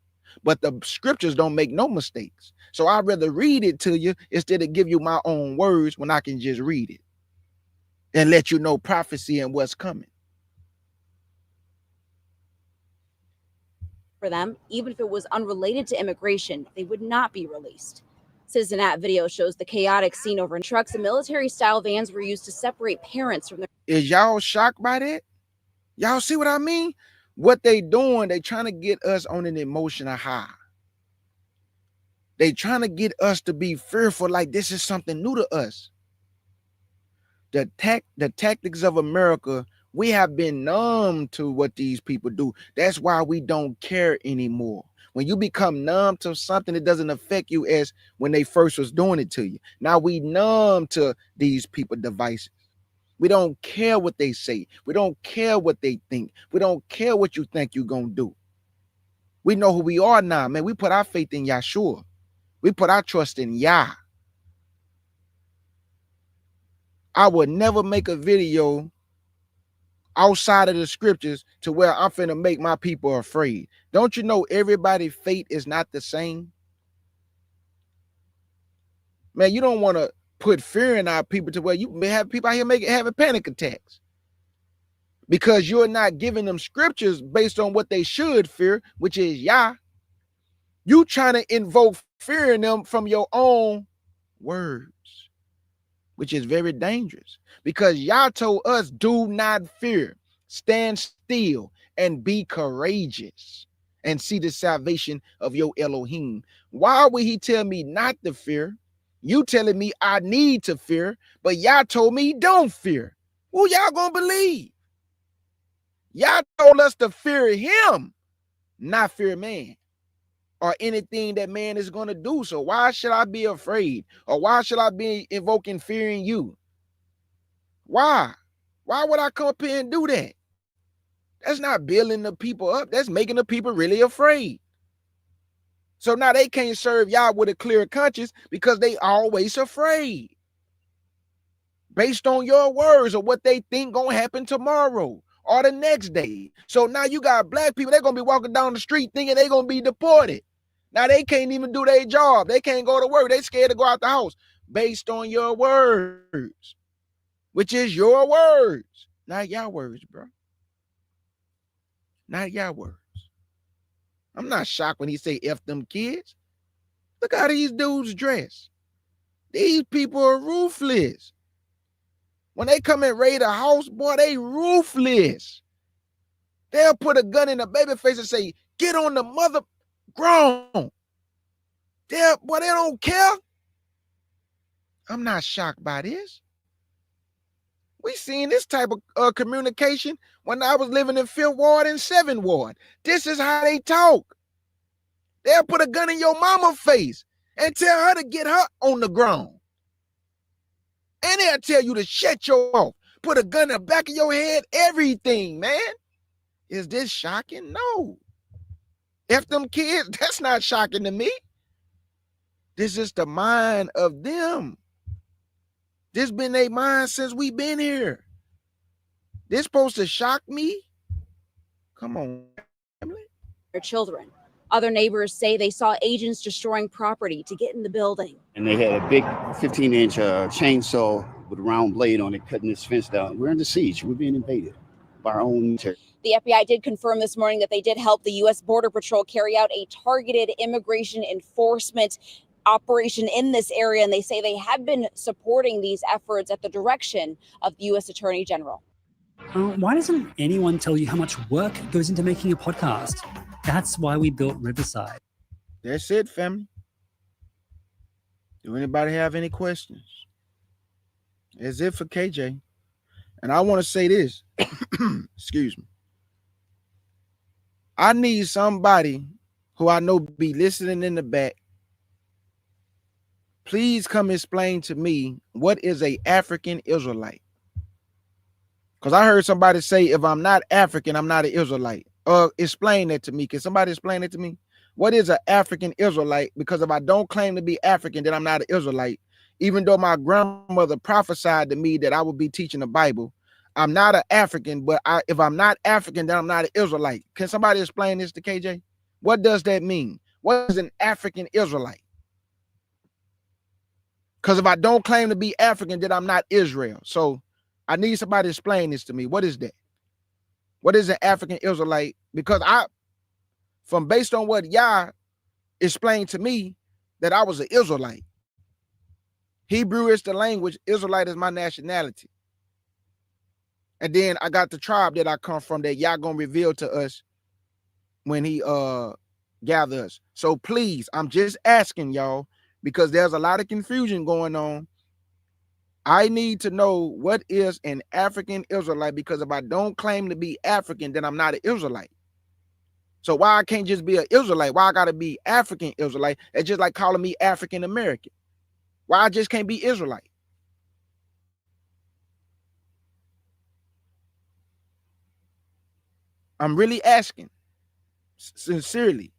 But the scriptures don't make no mistakes. So I'd rather read it to you instead of give you my own words when I can just read it and let you know prophecy and what's coming. For them, even if it was unrelated to immigration, they would not be released. Citizen App video shows the chaotic scene over in trucks and military-style vans were used to separate parents from their... Is y'all shocked by that? Y'all see what I mean? What they doing, they trying to get us on an emotional high. They trying to get us to be fearful like this is something new to us. The tactics of America, we have been numb to what these people do. That's why we don't care anymore. When you become numb to something, it doesn't affect you as when they first was doing it to you. Now we numb to these people devices. We don't care what they say. We don't care what they think. We don't care what you think you're going to do. We know who we are now, man. We put our faith in Yahshua. We put our trust in Yah. I would never make a video outside of the scriptures to where I'm finna make my people afraid. Don't you know everybody's fate is not the same? Man, you don't want to put fear in our people to where you may have people out here having panic attacks because you're not giving them scriptures based on what they should fear, which is Yah. You trying to invoke fear in them from your own words, which is very dangerous because Yah told us, do not fear, stand still and be courageous and see the salvation of your Elohim. Why would he tell me not to fear? You telling me I need to fear, but Yah told me don't fear. Who y'all gonna believe? Yah told us to fear him, not fear man or anything that man is going to do. So why should I be afraid? Or why should I be invoking fear in you? Why? Why would I come up here and do that? That's not building the people up. That's making the people really afraid. So now they can't serve Yah with a clear conscience because they always afraid. Based on your words or what they think gonna happen tomorrow or the next day. So now you got black people, they're gonna be walking down the street thinking they're gonna be deported. Now they can't even do their job. They can't go to work. They scared to go out the house based on your words, which is your words, not your words, bro. Not your words. I'm not shocked when he say F them kids. Look how these dudes dress. These people are ruthless. When they come and raid a house, boy, they ruthless. They'll put a gun in a baby face and say, get on the mother grown. They don't care. I'm not shocked by this. We seen this type of communication when I was living in 5th Ward and 7th Ward. This is how they talk. They'll put a gun in your mama's face and tell her to get her on the ground. And they'll tell you to shut your mouth, put a gun in the back of your head, everything, man. Is this shocking? No. F them kids, that's not shocking to me. This is the mind of them. This been their mind since we been here. This supposed to shock me? Come on, family. Their children. Other neighbors say they saw agents destroying property to get in the building. And they had a big 15-inch chainsaw with a round blade on it, cutting this fence down. We're under siege. We're being invaded by our own military. The FBI did confirm this morning that they did help the U.S. Border Patrol carry out a targeted immigration enforcement operation in this area, and they say they have been supporting these efforts at the direction of the U.S. Attorney General. Why doesn't anyone tell you how much work goes into making a podcast? That's why we built Riverside. That's it, family. Do anybody have any questions? That's it for KJ. And I want to say this. Excuse me. I need somebody who I know be listening in the back. Please come explain to me what is a African Israelite. Because I heard somebody say, if I'm not African, I'm not an Israelite. Explain that to me. Can somebody explain it to me? What is an African Israelite? Because if I don't claim to be African, then I'm not an Israelite. Even though my grandmother prophesied to me that I would be teaching the Bible, I'm not an African, but if I'm not African, then I'm not an Israelite. Can somebody explain this to KJ? What does that mean? What is an African Israelite? Because if I don't claim to be African, then I'm not Israel. So I need somebody to explain this to me. What is that? What is an African Israelite? Because based on what Yah explained to me, that I was an Israelite. Hebrew is the language. Israelite is my nationality. And then I got the tribe that I come from that Yah gonna reveal to us when he gather us. So please, I'm just asking y'all, because there's a lot of confusion going on. I need to know what is an African Israelite, because if I don't claim to be African, then I'm not an Israelite. So why I can't just be an Israelite? Why I gotta be African Israelite? It's just like calling me African American. Why I just can't be Israelite? I'm really asking, sincerely,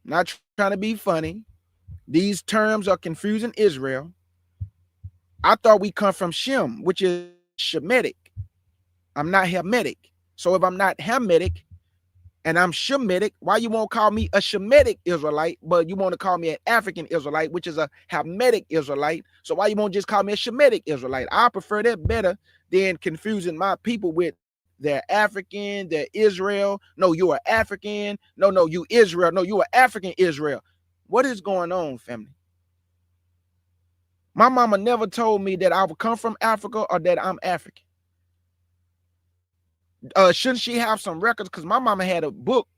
not trying to be funny. These terms are confusing Israel. I thought we come from Shem, which is Shemitic. I'm not Hamitic. So if I'm not Hamitic and I'm Shemitic, why you won't call me a Shemitic Israelite, but you want to call me an African Israelite, which is a Hamitic Israelite? So why you won't just call me a Shemitic Israelite? I prefer that better than confusing my people with they're African, they're Israel. No, you are African. No, you Israel. No, you are African Israel. What is going on, family? My mama never told me that I would come from Africa or that I'm African. Shouldn't she have some records? Because my mama had a book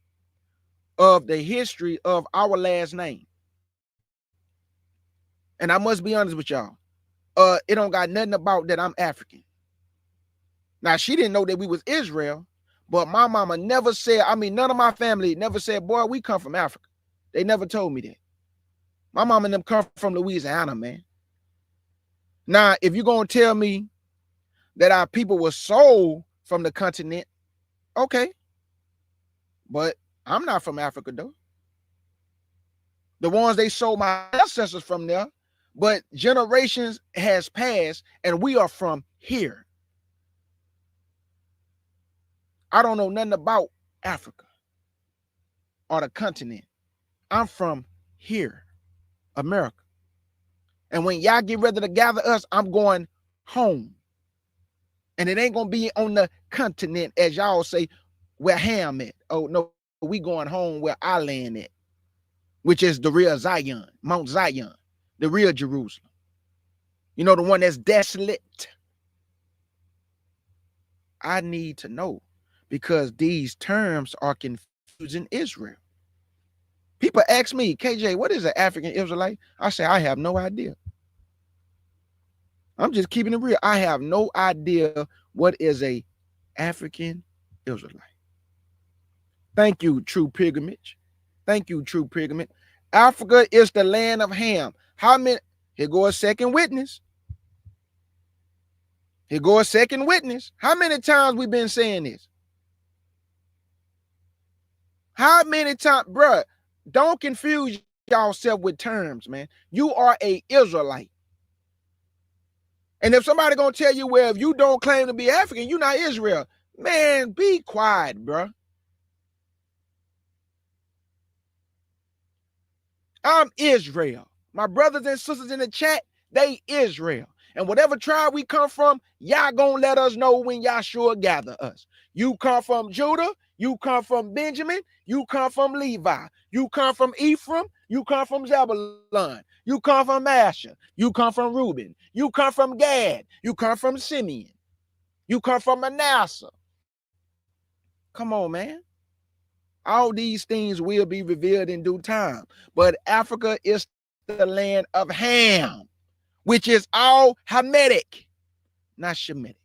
of the history of our last name. And I must be honest with y'all. It don't got nothing about that I'm African. Now, she didn't know that we was Israel, but my mama never said, none of my family never said, boy, we come from Africa. They never told me that. My mama and them come from Louisiana, man. Now, if you're going to tell me that our people were sold from the continent, okay. But I'm not from Africa, though. The ones they sold my ancestors from there, but generations has passed and we are from here. I don't know nothing about Africa or the continent. I'm from here, America. And when y'all get ready to gather us, I'm going home. And it ain't going to be on the continent, as y'all say, where Ham at. Oh, no, we going home where I land at, which is the real Zion, Mount Zion, the real Jerusalem. You know, the one that's desolate. I need to know because these terms are confusing Israel. People ask me, KJ, what is an African Israelite? I say, I have no idea. I'm just keeping it real. I have no idea what is a African Israelite. Thank you, True Pilgrimage. Thank you, True Pilgrimage. Africa is the land of Ham. How many? Here go a second witness. Here go a second witness. How many times we been saying this? How many times, bruh? Don't confuse yourself with terms, man. You are a Israelite. And if somebody gonna tell you, well, if you don't claim to be African, you're not Israel. Man, be quiet, bruh. I'm Israel. My brothers and sisters in the chat, they Israel. And whatever tribe we come from, y'all gonna let us know when Yahshua gather us. You come from Judah, you come from Benjamin, you come from Levi, you come from Ephraim, you come from Zebulun, you come from Asher, you come from Reuben, you come from Gad, you come from Simeon, you come from Manasseh. Come on, man. All these things will be revealed in due time. But Africa is the land of Ham, which is all Hamitic, not Shemitic.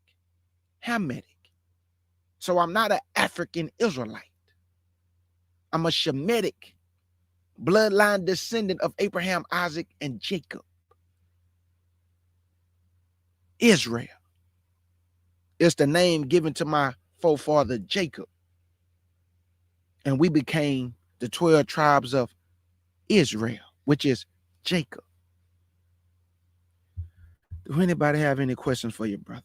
Hamitic. So I'm not an African Israelite. I'm a Shemitic bloodline descendant of Abraham, Isaac, and Jacob. Israel is the name given to my forefather Jacob. And we became the 12 tribes of Israel, which is Jacob. Do anybody have any questions for your brother?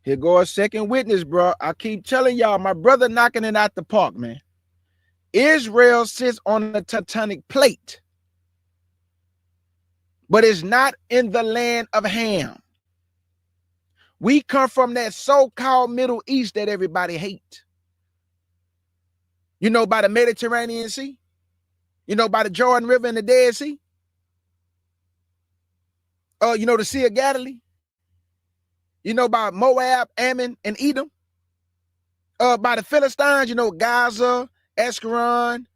Here go a second witness, bro. I keep telling y'all, my brother knocking it out the park, man. Israel sits on the tectonic plate, but it's not in the land of Ham. We come from that so-called Middle East that everybody hates. You know, by the Mediterranean Sea? You know, by the Jordan River and the Dead Sea? You know, the Sea of Galilee? You know, by Moab, Ammon, and Edom? By the Philistines, you know, Gaza, Ascalon.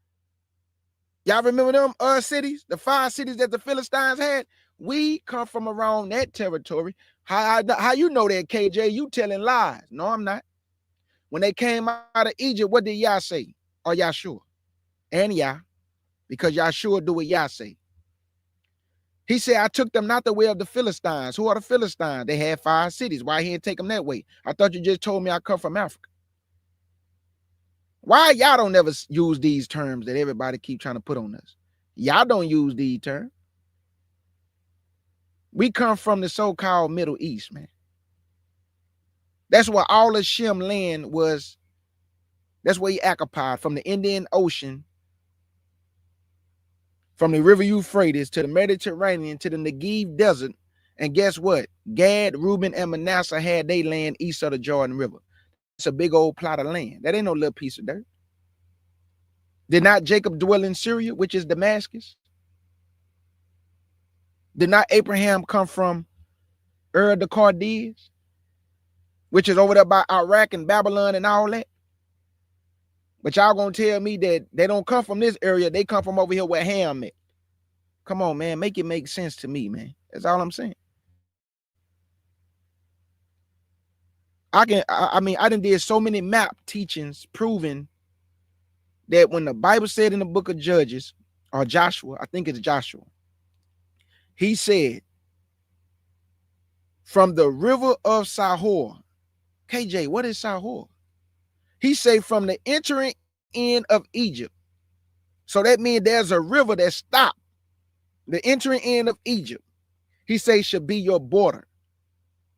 Y'all remember them cities? The 5 cities that the Philistines had? We come from around that territory. How you know that, KJ? You telling lies. No, I'm not. When they came out of Egypt, what did Yah say? Or Yahshua? And Yah, because Yahshua do what Yah say. He said, I took them not the way of the Philistines. Who are the Philistines? They had 5 cities. Why he didn't take them that way? I thought you just told me I come from Africa. Why y'all don't ever use these terms that everybody keep trying to put on us? Y'all don't use these terms. We come from the so-called Middle East, man. That's where all of Shem land was. That's where he occupied, from the Indian Ocean, from the river Euphrates to the Mediterranean to the Negev Desert. And guess what? Gad, Reuben, and Manasseh had their land east of the Jordan River. It's a big old plot of land. That ain't no little piece of dirt. Did not Jacob dwell in Syria, which is Damascus? Did not Abraham come from Ur the Chaldees, which is over there by Iraq and Babylon and all that? But y'all gonna tell me that they don't come from this area, they come from over here where Ham at. Come on, man, make it make sense to me, man. That's all I'm saying. I done did so many map teachings proving that when the Bible said in the book of Judges, or Joshua, I think it's Joshua, he said, from the river of Sahor. KJ, what is Sahor? He said from the entering in of Egypt. So that means there's a river that stopped the entering in of Egypt. He says should be your border.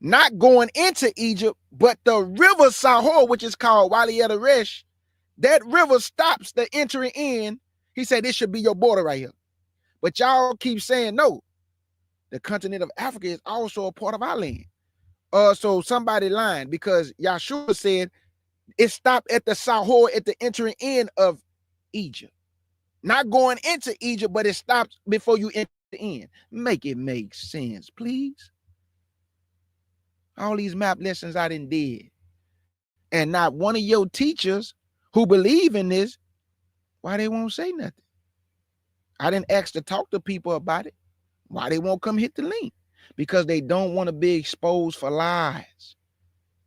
Not going into Egypt, but the river Sahor, which is called Wali Resh, that river stops the entering in. He said this should be your border right here. But y'all keep saying no. The continent of Africa is also a part of our land. So somebody lying, because Yahshua said it stopped at the Sahor, at the entering in of Egypt. Not going into Egypt, but it stops before you enter in. Make it make sense, please. All these map lessons I done did. And not one of your teachers who believe in this, why they won't say nothing? I didn't ask to talk to people about it. Why they won't come hit the link? Because they don't want to be exposed for lies.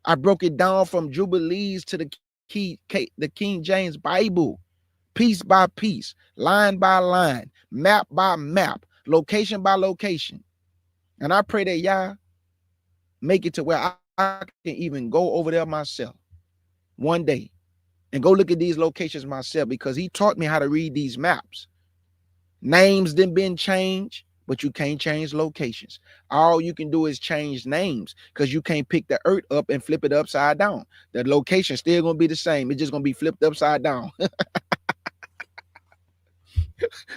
I broke it down from Jubilees to the King James Bible, piece by piece, line by line, map by map, location by location. And I pray that y'all make it to where I can even go over there myself one day and go look at these locations myself, because he taught me how to read these maps. Names didn't been changed, but you can't change locations. All you can do is change names, because you can't pick the earth up and flip it upside down. The location still gonna be the same. It's just gonna be flipped upside down.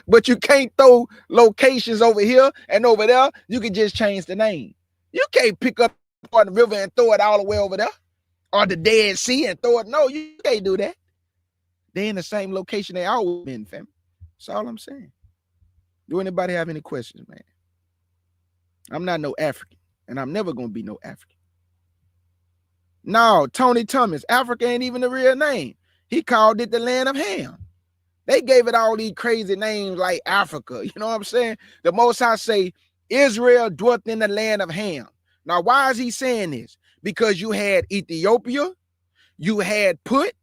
But you can't throw locations over here and over there. You can just change the name. You can't pick up on the river and throw it all the way over there, or the Dead Sea and throw it. No, you can't do that. They in the same location they always been, fam. That's all I'm saying. Do anybody have any questions, man? I'm not no African, and I'm never gonna be no African. No, Tony Thomas, Africa ain't even the real name. He called it the land of Ham. They gave it all these crazy names like Africa. You know what I'm saying? The Most High say Israel dwelt in the land of Ham. Now, why is he saying this? Because you had Ethiopia, you had Put,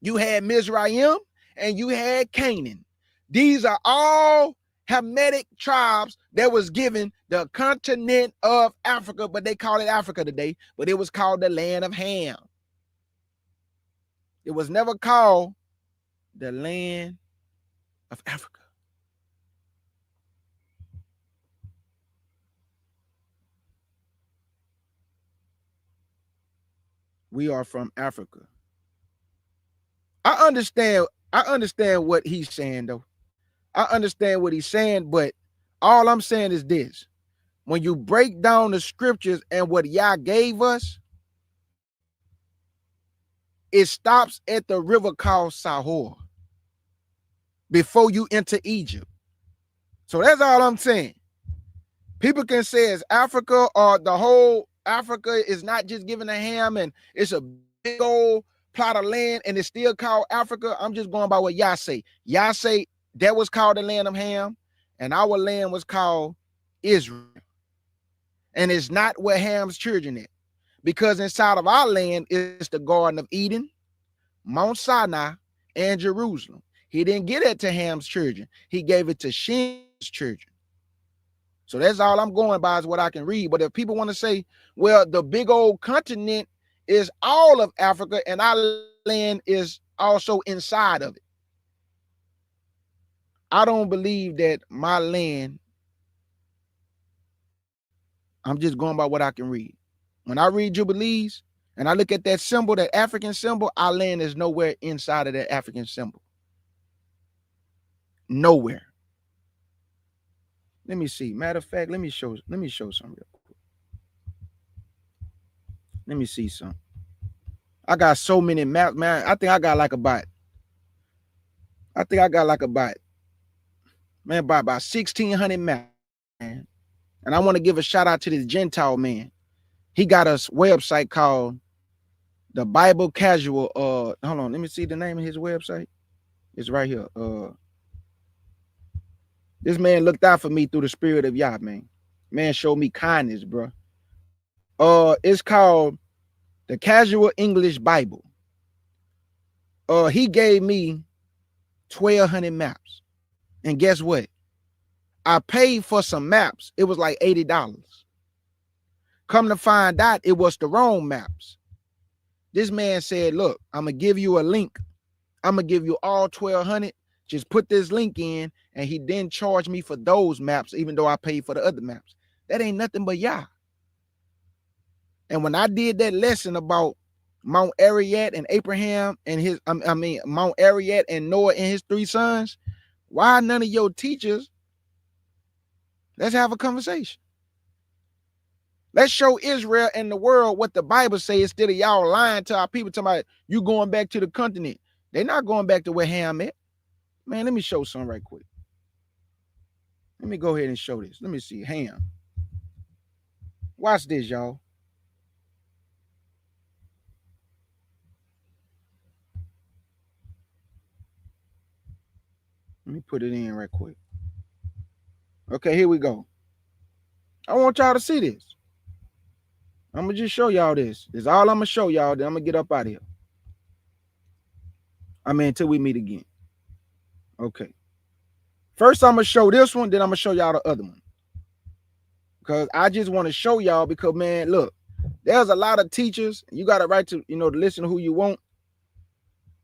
you had Mizraim, and you had Canaan. These are all Hamitic tribes that was given the continent of Africa, but they call it Africa today, but it was called the land of Ham. It was never called the land of Africa. We are from Africa. I understand what he's saying, though. I understand what he's saying, but all I'm saying is this. When you break down the scriptures and what Yah gave us, it stops at the river called Sahor before you enter Egypt. So that's all I'm saying. People can say it's Africa, or the whole Africa is not just given a Ham and it's a big old plot of land and it's still called Africa. I'm just going by what Yah say. Yah say that was called the land of Ham, and our land was called Israel. And it's not where Ham's children at, because inside of our land is the Garden of Eden, Mount Sinai, and Jerusalem. He didn't get it to Ham's children. He gave it to Shem's children. So that's all I'm going by, is what I can read. But if people want to say, well, the big old continent is all of Africa and our land is also inside of it, I don't believe that my land I'm just going by what I can read. When I read Jubilees and I look at that symbol, that African symbol, our land is nowhere inside of that African symbol. Nowhere. Let me see. Matter of fact, let me show something real quick. Let me see something. I got so many maps, man. I think I got like about man, about 1,600 maps, man. And I want to give a shout out to this Gentile man. He got a website called the Bible Casual. Hold on, let me see the name of his website. It's right here. This man looked out for me through the spirit of Yah, man. Man showed me kindness, bro. It's called the Casual English Bible. He gave me 1,200 maps. And guess what? I paid for some maps. It was like $80. Come to find out, it was the wrong maps. This man said, look, I'm going to give you a link. I'm going to give you all 1,200. Just put this link in. And he then charged me for those maps, even though I paid for the other maps. That ain't nothing but Yah. And when I did that lesson about Mount Ararat and Abraham and his, Mount Ararat and Noah and his 3 sons, why none of your teachers? Let's have a conversation. Let's show Israel and the world what the Bible says instead of y'all lying to our people, talking about you going back to the continent. They're not going back to where Ham at. Man, let me show something right quick. Let me go ahead and show this. Let me see. Ham. Watch this, y'all. Let me put it in right quick. Okay, here we go. I want y'all to see this. I'm going to just show y'all this. This is all I'm going to show y'all. Then I'm going to get up out of here. Until we meet again. Okay. First, I'm going to show this one. Then I'm going to show y'all the other one. Because I just want to show y'all because, man, look. There's a lot of teachers. You got a right to, to listen to who you want.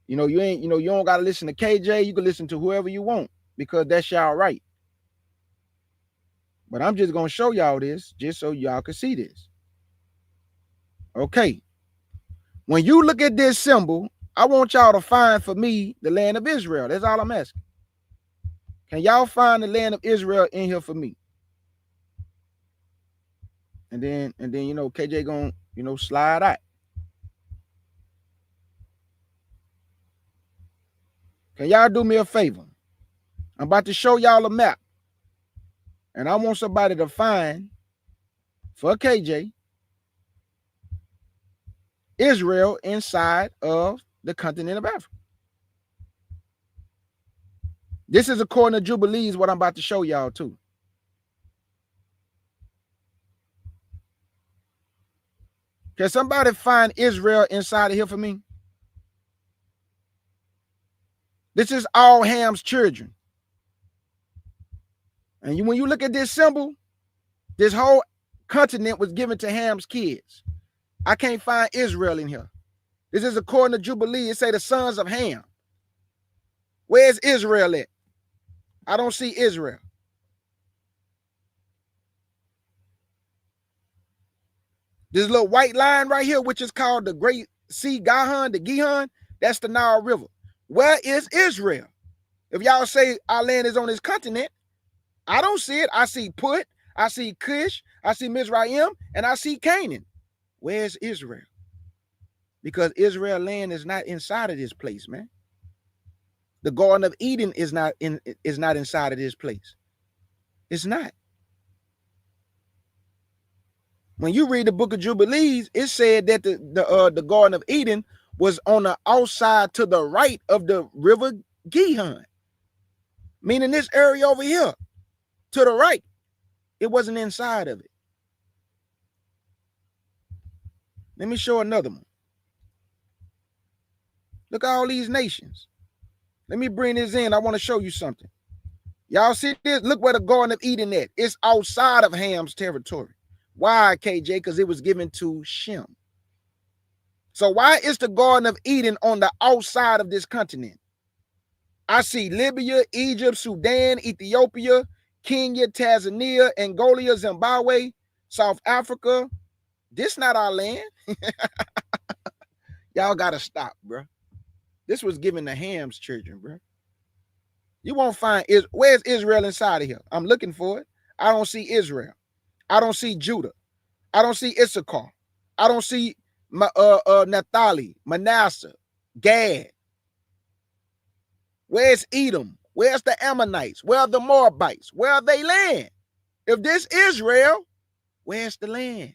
You don't got to listen to KJ. You can listen to whoever you want because that's y'all right. But I'm just going to show y'all this just so y'all can see this. Okay. When you look at this symbol, I want y'all to find for me the land of Israel. That's all I'm asking. Can y'all find the land of Israel in here for me? And then KJ gonna, slide out. Can y'all do me a favor? I'm about to show y'all a map. And I want somebody to find for KJ Israel inside of the continent of Africa. This is according to Jubilees, what I'm about to show y'all too. Can somebody find Israel inside of here for me? This is all Ham's children. And when you look at this symbol, this whole continent was given to Ham's kids. I can't find Israel in here. This is according to Jubilee. It say the sons of Ham. Where's Israel at? I don't see Israel. This little white line right here, which is called the Great Sea Gihon, the Gihon, that's the Nile River. Where is Israel? If y'all say our land is on this continent, I don't see it. I see Put, I see Cush, I see Mizraim, and I see Canaan. Where's Israel? Because Israel land is not inside of this place, man. The Garden of Eden is not inside of this place. It's not. When you read the book of Jubilees, it said that the Garden of Eden was on the outside to the right of the river Gihon, meaning this area over here to the right. It wasn't inside of it. Let me show another one. Look at all these nations. Let me bring this in. I want to show you something. Y'all see this? Look where the Garden of Eden is. It's outside of Ham's territory. Why, KJ? Because it was given to Shem. So why is the Garden of Eden on the outside of this continent? I see Libya, Egypt, Sudan, Ethiopia, Kenya, Tanzania, Angola, Zimbabwe, South Africa. This not our land. Y'all gotta stop, bro. This was given to Ham's children, bro. You won't find where's Israel inside of here? I'm looking for it. I don't see Israel. I don't see Judah. I don't see Issachar. I don't see Naphtali, Manasseh, Gad. Where's Edom? Where's the Ammonites? Where are the Moabites? Where are they land? If this Israel, where's the land?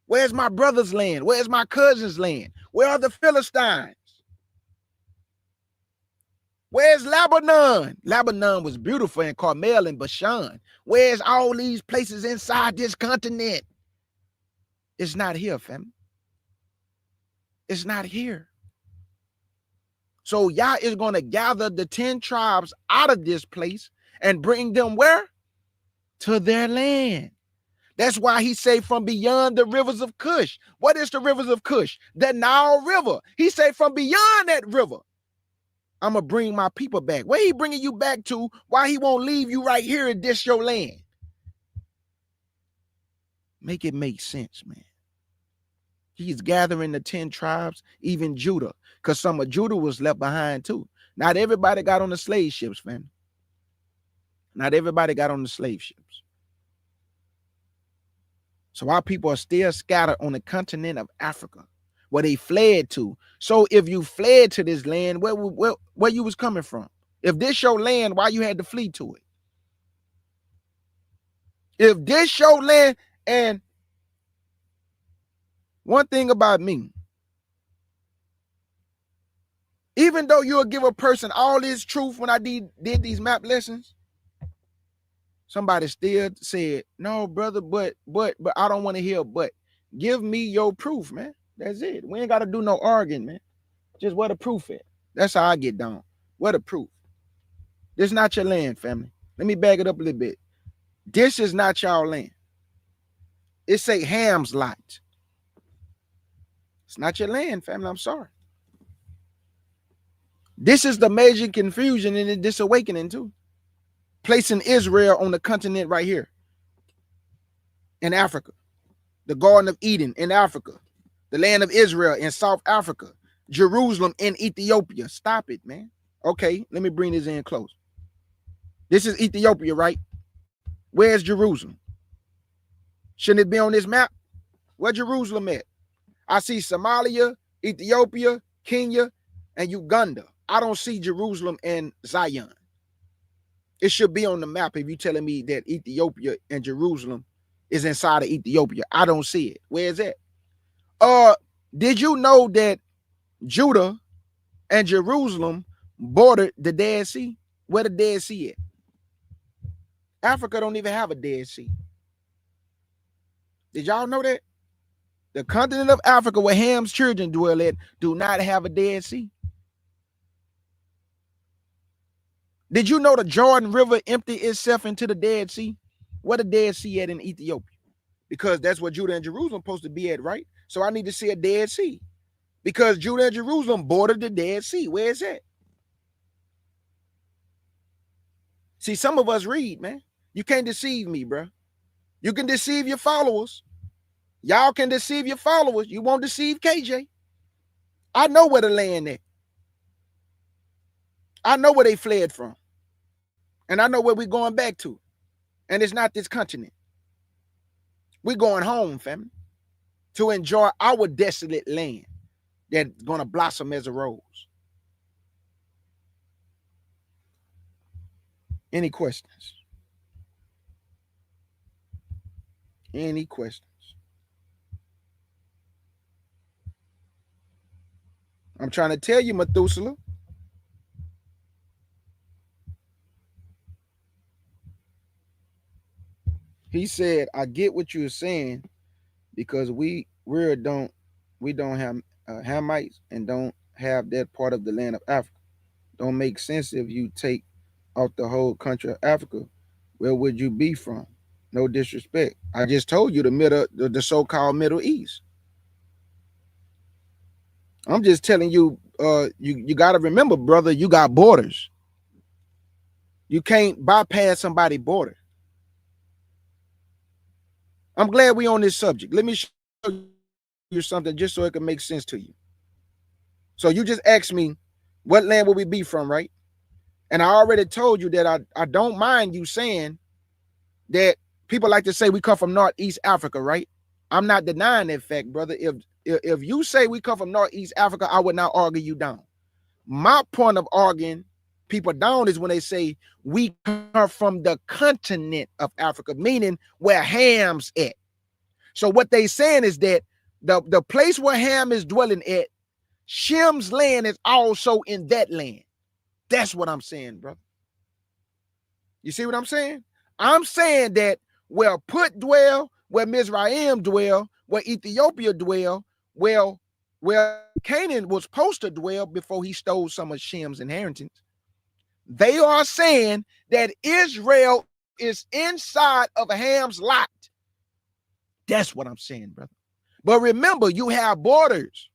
Where's my brother's land? Where's my cousin's land? Where are the Philistines? Where's Lebanon? Lebanon was beautiful in Carmel and Bashan. Where's all these places inside this continent? It's not here, fam. It's not here. So Yah is going to gather the 10 tribes out of this place and bring them where? To their land. That's why he say from beyond the rivers of Cush. What is the rivers of Cush? The Nile River. He say from beyond that river, I'm going to bring my people back. Where he bringing you back to? Why he won't leave you right here in this your land? Make it make sense, man. He's gathering the 10 tribes, even Judah, because some of Judah was left behind too. Not everybody got on the slave ships, fam. Not everybody got on the slave ships. So our people are still scattered on the continent of Africa, where they fled to. So if you fled to this land, where you was coming from? If this your land, why you had to flee to it? If this your land, and one thing about me, even though you'll give a person all this truth when I did these map lessons, somebody still said, no, brother, but I don't want to hear, but give me your proof, man. That's it. We ain't got to do no arguing, man. Just where the proof at. That's how I get down. Where the proof? This is not your land, family. Let me back it up a little bit. This is not your land. It say Ham's lot. It's not your land, family. I'm sorry. This is the major confusion in this awakening too. Placing Israel on the continent right here in Africa, the Garden of Eden in Africa, the land of Israel in South Africa, Jerusalem in Ethiopia. Stop it, man. Okay, let me bring this in close. This is Ethiopia, right? Where's Jerusalem? Shouldn't it be on this map? Where Jerusalem at? I see Somalia, Ethiopia, Kenya, and Uganda. I don't see Jerusalem and Zion. It should be on the map if you're telling me that Ethiopia and Jerusalem is inside of Ethiopia. I don't see it. Where is that? Did you know that Judah and Jerusalem bordered the Dead Sea? Where the Dead Sea at? Africa don't even have a Dead Sea. Did y'all know that? The continent of Africa where Ham's children dwell at do not have a Dead Sea. Did you know the Jordan River emptied itself into the Dead Sea? Where the Dead Sea at in Ethiopia? Because that's where Judah and Jerusalem supposed to be at, right? So I need to see a Dead Sea. Because Judah and Jerusalem bordered the Dead Sea. Where is that? See, some of us read, man. You can't deceive me, bro. You can deceive your followers. Y'all can deceive your followers. You won't deceive KJ. I know where the land is. I know where they fled from. And I know where we're going back to. And it's not this continent. We're going home, family, to enjoy our desolate land that's going to blossom as a rose. Any questions? Any questions? I'm trying to tell you, Methuselah. He said, I get what you're saying because we don't have Hamites and don't have that part of the land of Africa. Don't make sense if you take out the whole country of Africa. Where would you be from? No disrespect. I just told you the so-called Middle East. I'm just telling you, you got to remember, brother, you got borders. You can't bypass somebody's border. I'm glad we on this subject. Let me show you something just so it can make sense to you. So you just asked me, what land will we be from, right? And I already told you that I don't mind you saying that people like to say we come from Northeast Africa, right? I'm not denying that fact, brother. If you say we come from Northeast Africa, I would not argue you down. My point of arguing people down is when they say we come from the continent of Africa, meaning where Ham's at. So what they saying is that the place where Ham is dwelling at, Shem's land is also in that land. That's what I'm saying, brother. You see what I'm saying? I'm saying that where Put dwell, where Mizraim dwell, where Ethiopia dwell, where Canaan was supposed to dwell before he stole some of Shem's inheritance, they are saying that Israel is inside of Ham's lot. That's what I'm saying, brother. But remember, you have borders.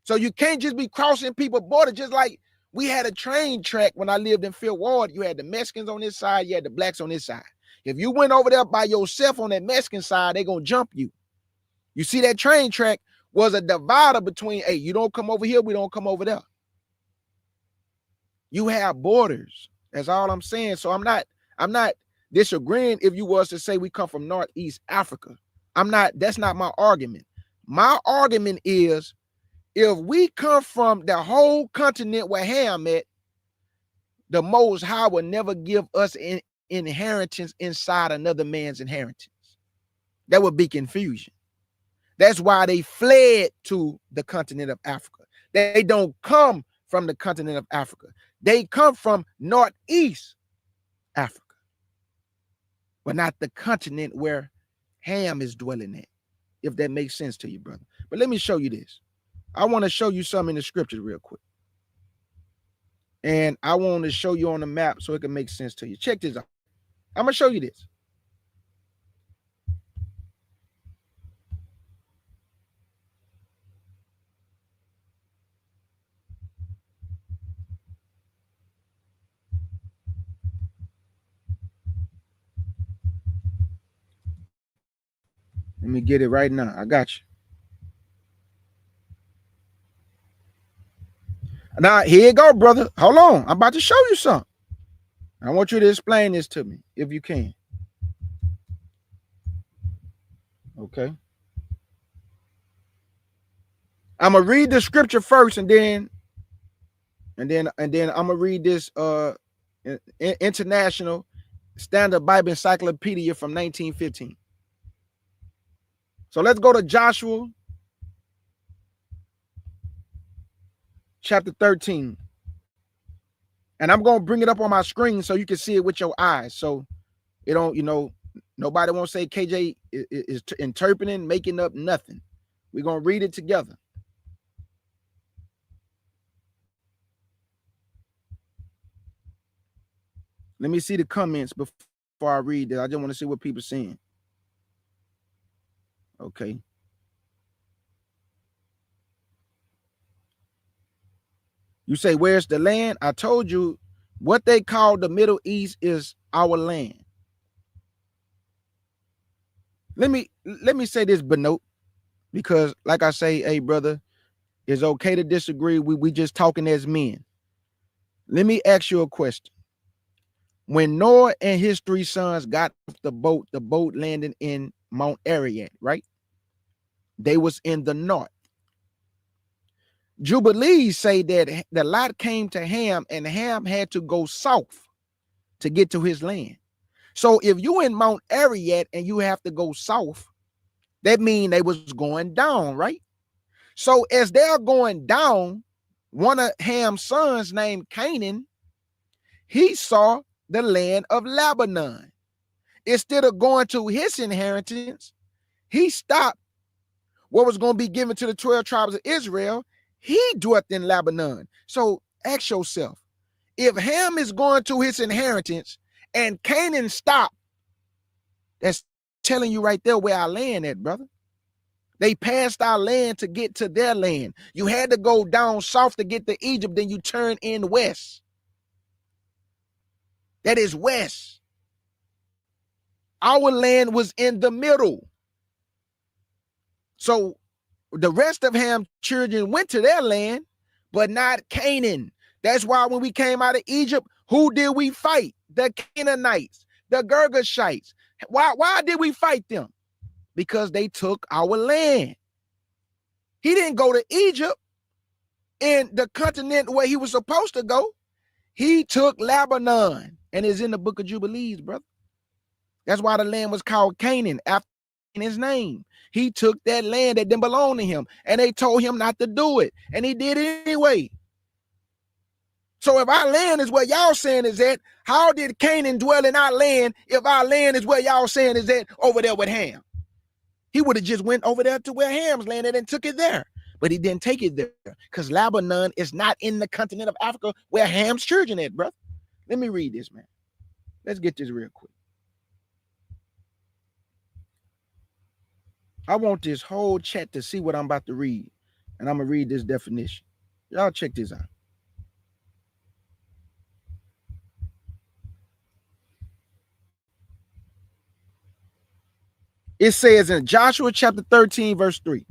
So you can't just be crossing people's borders, just like we had a train track when I lived in Fifth Ward. You had the Mexicans on this side, you had the blacks on this side. If you went over there by yourself on that Mexican side, they're going to jump you. You see, that train track was a divider between, hey, you don't come over here, we don't come over there. You have borders. That's all I'm saying. So I'm not disagreeing if you was to say we come from Northeast Africa. That's not my argument. My argument is, if we come from the whole continent where Ham at, the Most High will never give us an inheritance inside another man's inheritance. That would be confusion. That's why they fled to the continent of Africa. They don't come from the continent of Africa. They come from Northeast Africa, but not the continent where Ham is dwelling at, if that makes sense to you, brother. But let me show you this. I want to show you something in the scriptures real quick. And I want to show you on the map so it can make sense to you. Check this out. I'm going to show you this. Let me get it right now. I got you. Now, here you go, brother. Hold on. I'm about to show you something. I want you to explain this to me, if you can. Okay. I'm gonna read the scripture first, and then I'm gonna read this International Standard Bible Encyclopedia from 1915. So let's go to Joshua chapter 13. And I'm going to bring it up on my screen so you can see it with your eyes. So it don't, nobody won't say KJ is interpreting, making up nothing. We're going to read it together. Let me see the comments before I read it. I just want to see what people are saying. Okay. You say, where's the land? I told you what they call the Middle East is our land. Let me say this, Benoit, because like I say, hey, brother, it's okay to disagree. We just talking as men. Let me ask you a question. When Noah and his 3 sons got off the boat landed in Mount Ararat, right? They was in the north. Jubilees say that the lot came to Ham, and Ham had to go south to get to his land. So if you in Mount Ararat and you have to go south, that means they was going down, right? So as they're going down, one of Ham's sons named Canaan, he saw the land of Lebanon. Instead of going to his inheritance, he stopped what was going to be given to the 12 tribes of Israel. He dwelt in Lebanon. So ask yourself, if Ham is going to his inheritance and Canaan stopped, that's telling you right there where our land at, brother. They passed our land to get to their land. You had to go down south to get to Egypt, then you turn in west. That is west. Our land was in the middle. So the rest of Ham's children went to their land, but not Canaan. That's why when we came out of Egypt, who did we fight? The Canaanites, the Girgashites. Why did we fight them? Because they took our land. He didn't go to Egypt in the continent where he was supposed to go. He took Lebanon, and is in the book of Jubilees, brother. That's why the land was called Canaan, after his name. He took that land that didn't belong to him, and they told him not to do it, and he did it anyway. So if our land is where y'all saying is at, how did Canaan dwell in our land if our land is where y'all saying is at over there with Ham? He would have just went over there to where Ham's landed and took it there. But he didn't take it there because Lebanon is not in the continent of Africa where Ham's children at, brother. Let me read this, man. Let's get this real quick. I want this whole chat to see what I'm about to read. And I'm going to read this definition. Y'all check this out. It says in Joshua chapter 13, verse 3,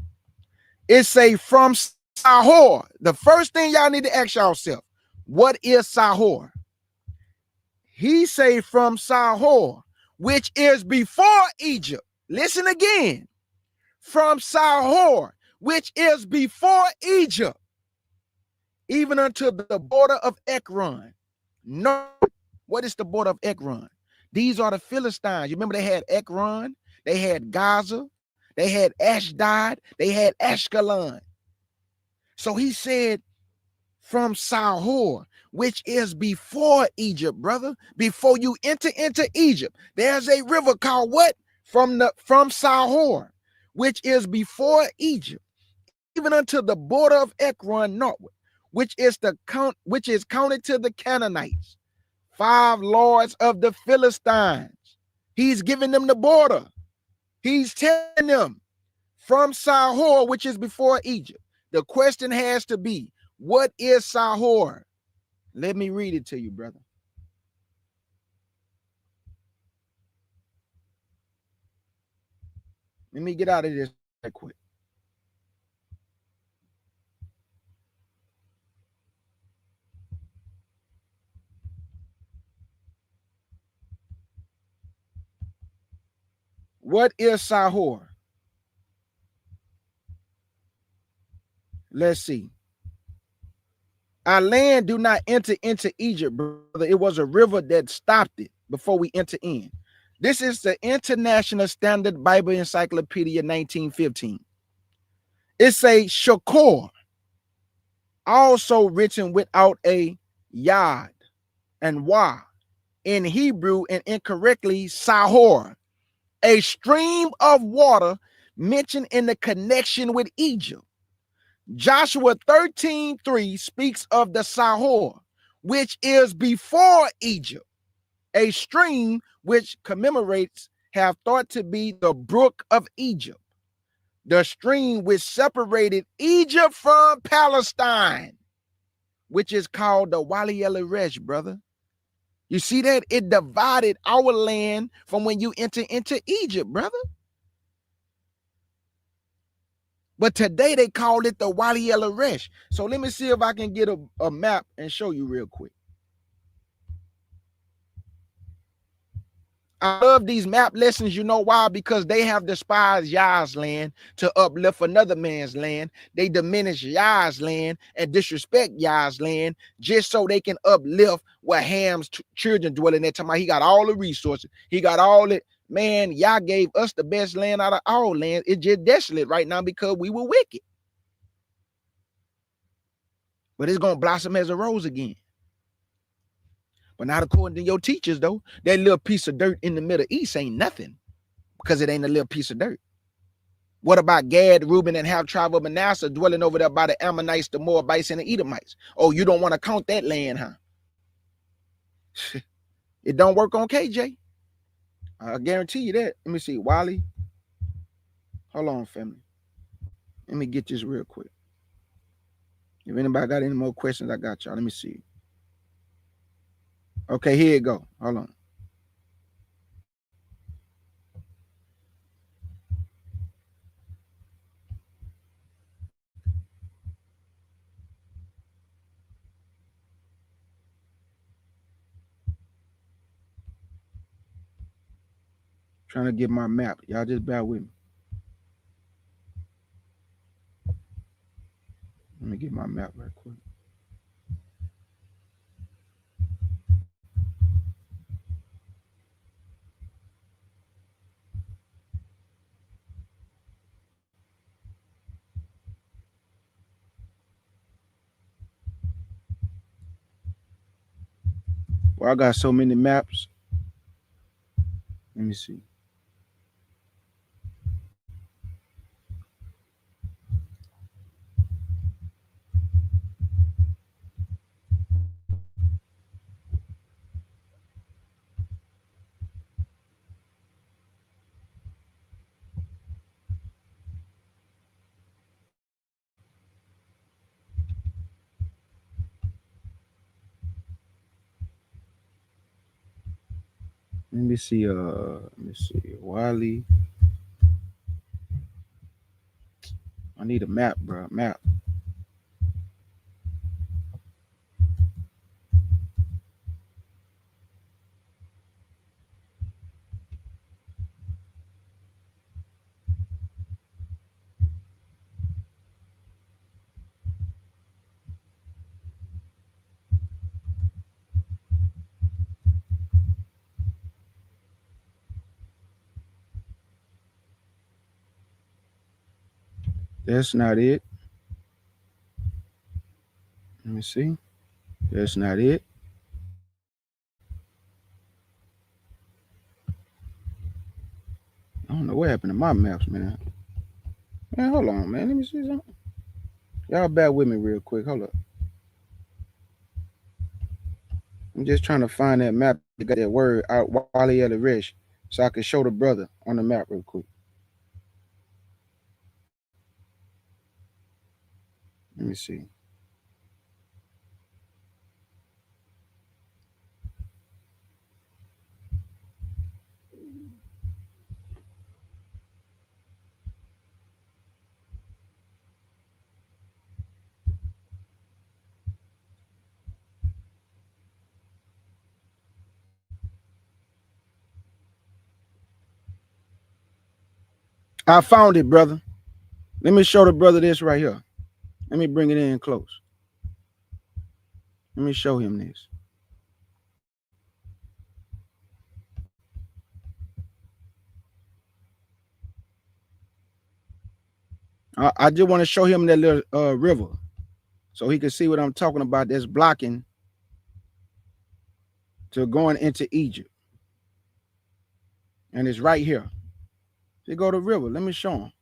it say from Sahor. The first thing y'all need to ask yourself, what is Sahor? He say from Sahor, which is before Egypt. Listen again. From Sahor, which is before Egypt, even unto the border of Ekron. No, what is the border of Ekron? These are the Philistines. You remember they had Ekron, they had Gaza, they had Ashdod, they had Ashkelon. So he said from Sahor, which is before Egypt, brother. Before you enter into Egypt, there's a river called what? From Sahor, which is before Egypt, even unto the border of Ekron northward, which is counted to the Canaanites, 5 lords of the Philistines. He's giving them the border. He's telling them from Sahor, which is before Egypt. The question has to be, what is Sahor? Let me read it to you, brother. Let me get out of this right quick. What is Sahor? Let's see. Our land do not enter into Egypt, brother. It was a river that stopped it before we enter in. This is the International Standard Bible Encyclopedia 1915. It says Shakor, also written without a yod and wa in Hebrew, and incorrectly Sahor, a stream of water mentioned in the connection with Egypt. Joshua 13:3 speaks of the Sahor, which is before Egypt, a stream which commemorates have thought to be the brook of Egypt, the stream which separated Egypt from Palestine, which is called the Wali El Resh, brother. You see that? It divided our land from when you enter into Egypt, brother. But today they call it the Wali El Resh. So let me see if I can get a map and show you real quick. I love these map lessons. You know why? Because they have despised Yah's land to uplift another man's land. They diminish Yah's land and disrespect Yah's land just so they can uplift where Ham's children dwell in. That time he got all the resources. He got all it. Man, Yah gave us the best land out of all land. It's just desolate right now because we were wicked. But it's going to blossom as a rose again. But not according to your teachers, though. That little piece of dirt in the Middle East ain't nothing because it ain't a little piece of dirt. What about Gad, Reuben, and half tribe of Manasseh dwelling over there by the Ammonites, the Moabites, and the Edomites? Oh, you don't want to count that land, huh? It don't work on KJ. I guarantee you that. Let me see. Wally. Hold on, family. Let me get this real quick. If anybody got any more questions, I got y'all. Let me see. Okay, here you go. Hold on. Trying to get my map. Y'all just bear with me. Let me get my map right quick. Well, I got so many maps. Let me see. Let me see. Wiley. I need a map, bro. Map. That's not it. Let me see. That's not it. I don't know what happened to my maps, man. Man, hold on, man. Let me see something. Y'all bear with me real quick. Hold up. I'm just trying to find that map that got that word out, Wally Resh, so I can show the brother on the map real quick. Let me see. I found it, brother. Let me show the brother this right here. Let me bring it in close. Let me show him this. I just want to show him that little river so he can see what I'm talking about that's blocking to going into Egypt. And it's right here. They go to the river. Let me show him.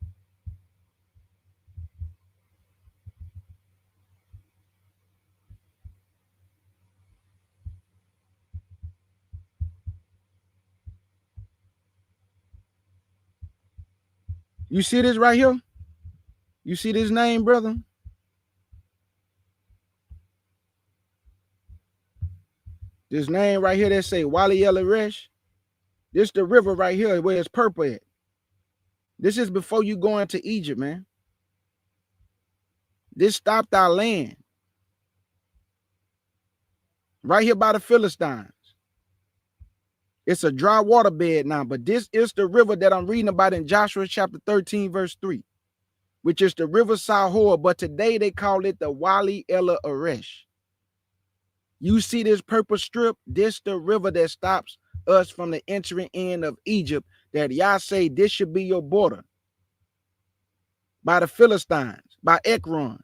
You see this right here? You see this name, brother? This name right here that say Wali Resh. This the river right here where it's purple at. This is before you go into Egypt, man. This stopped our land. Right here by the Philistines. It's a dry waterbed now, but this is the river that I'm reading about in Joshua chapter 13, verse 3, which is the river Sahor, but today they call it the Wali Aresh. You see this purple strip? This the river that stops us from the entering in of Egypt, that y'all say this should be your border. By the Philistines, by Ekron.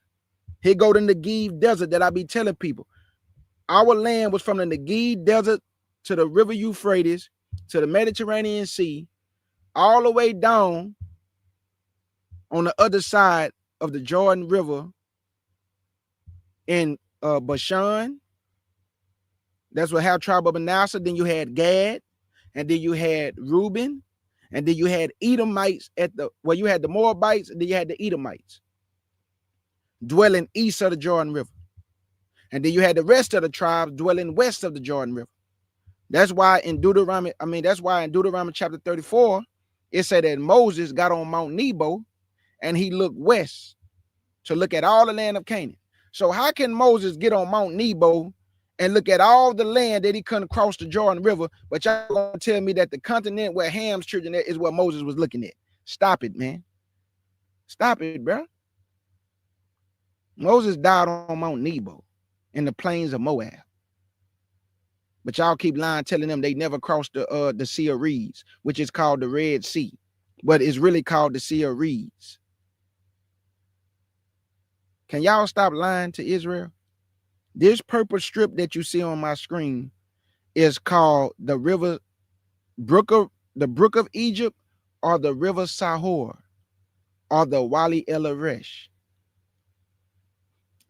Here go the Negev desert that I be telling people. Our land was from the Negev desert to the river Euphrates, to the Mediterranean Sea, all the way down on the other side of the Jordan River in Bashan. That's what half tribe of Manasseh. Then you had Gad, and then you had Reuben, and then you had Edomites you had the Moabites, and then you had the Edomites dwelling east of the Jordan River. And then you had the rest of the tribes dwelling west of the Jordan River. That's why in Deuteronomy chapter 34, it said that Moses got on Mount Nebo and he looked west to look at all the land of Canaan. So how can Moses get on Mount Nebo and look at all the land that he couldn't cross the Jordan River, but y'all gonna tell me that the continent where Ham's children is what Moses was looking at. Stop it, man. Stop it, bro. Moses died on Mount Nebo in the plains of Moab. But y'all keep lying, telling them they never crossed the Sea of Reeds, which is called the Red Sea, but it's really called the Sea of Reeds. Can y'all stop lying to Israel? This purple strip that you see on my screen is called the brook of Egypt, or the river Sahor, or the Wali El Aresh.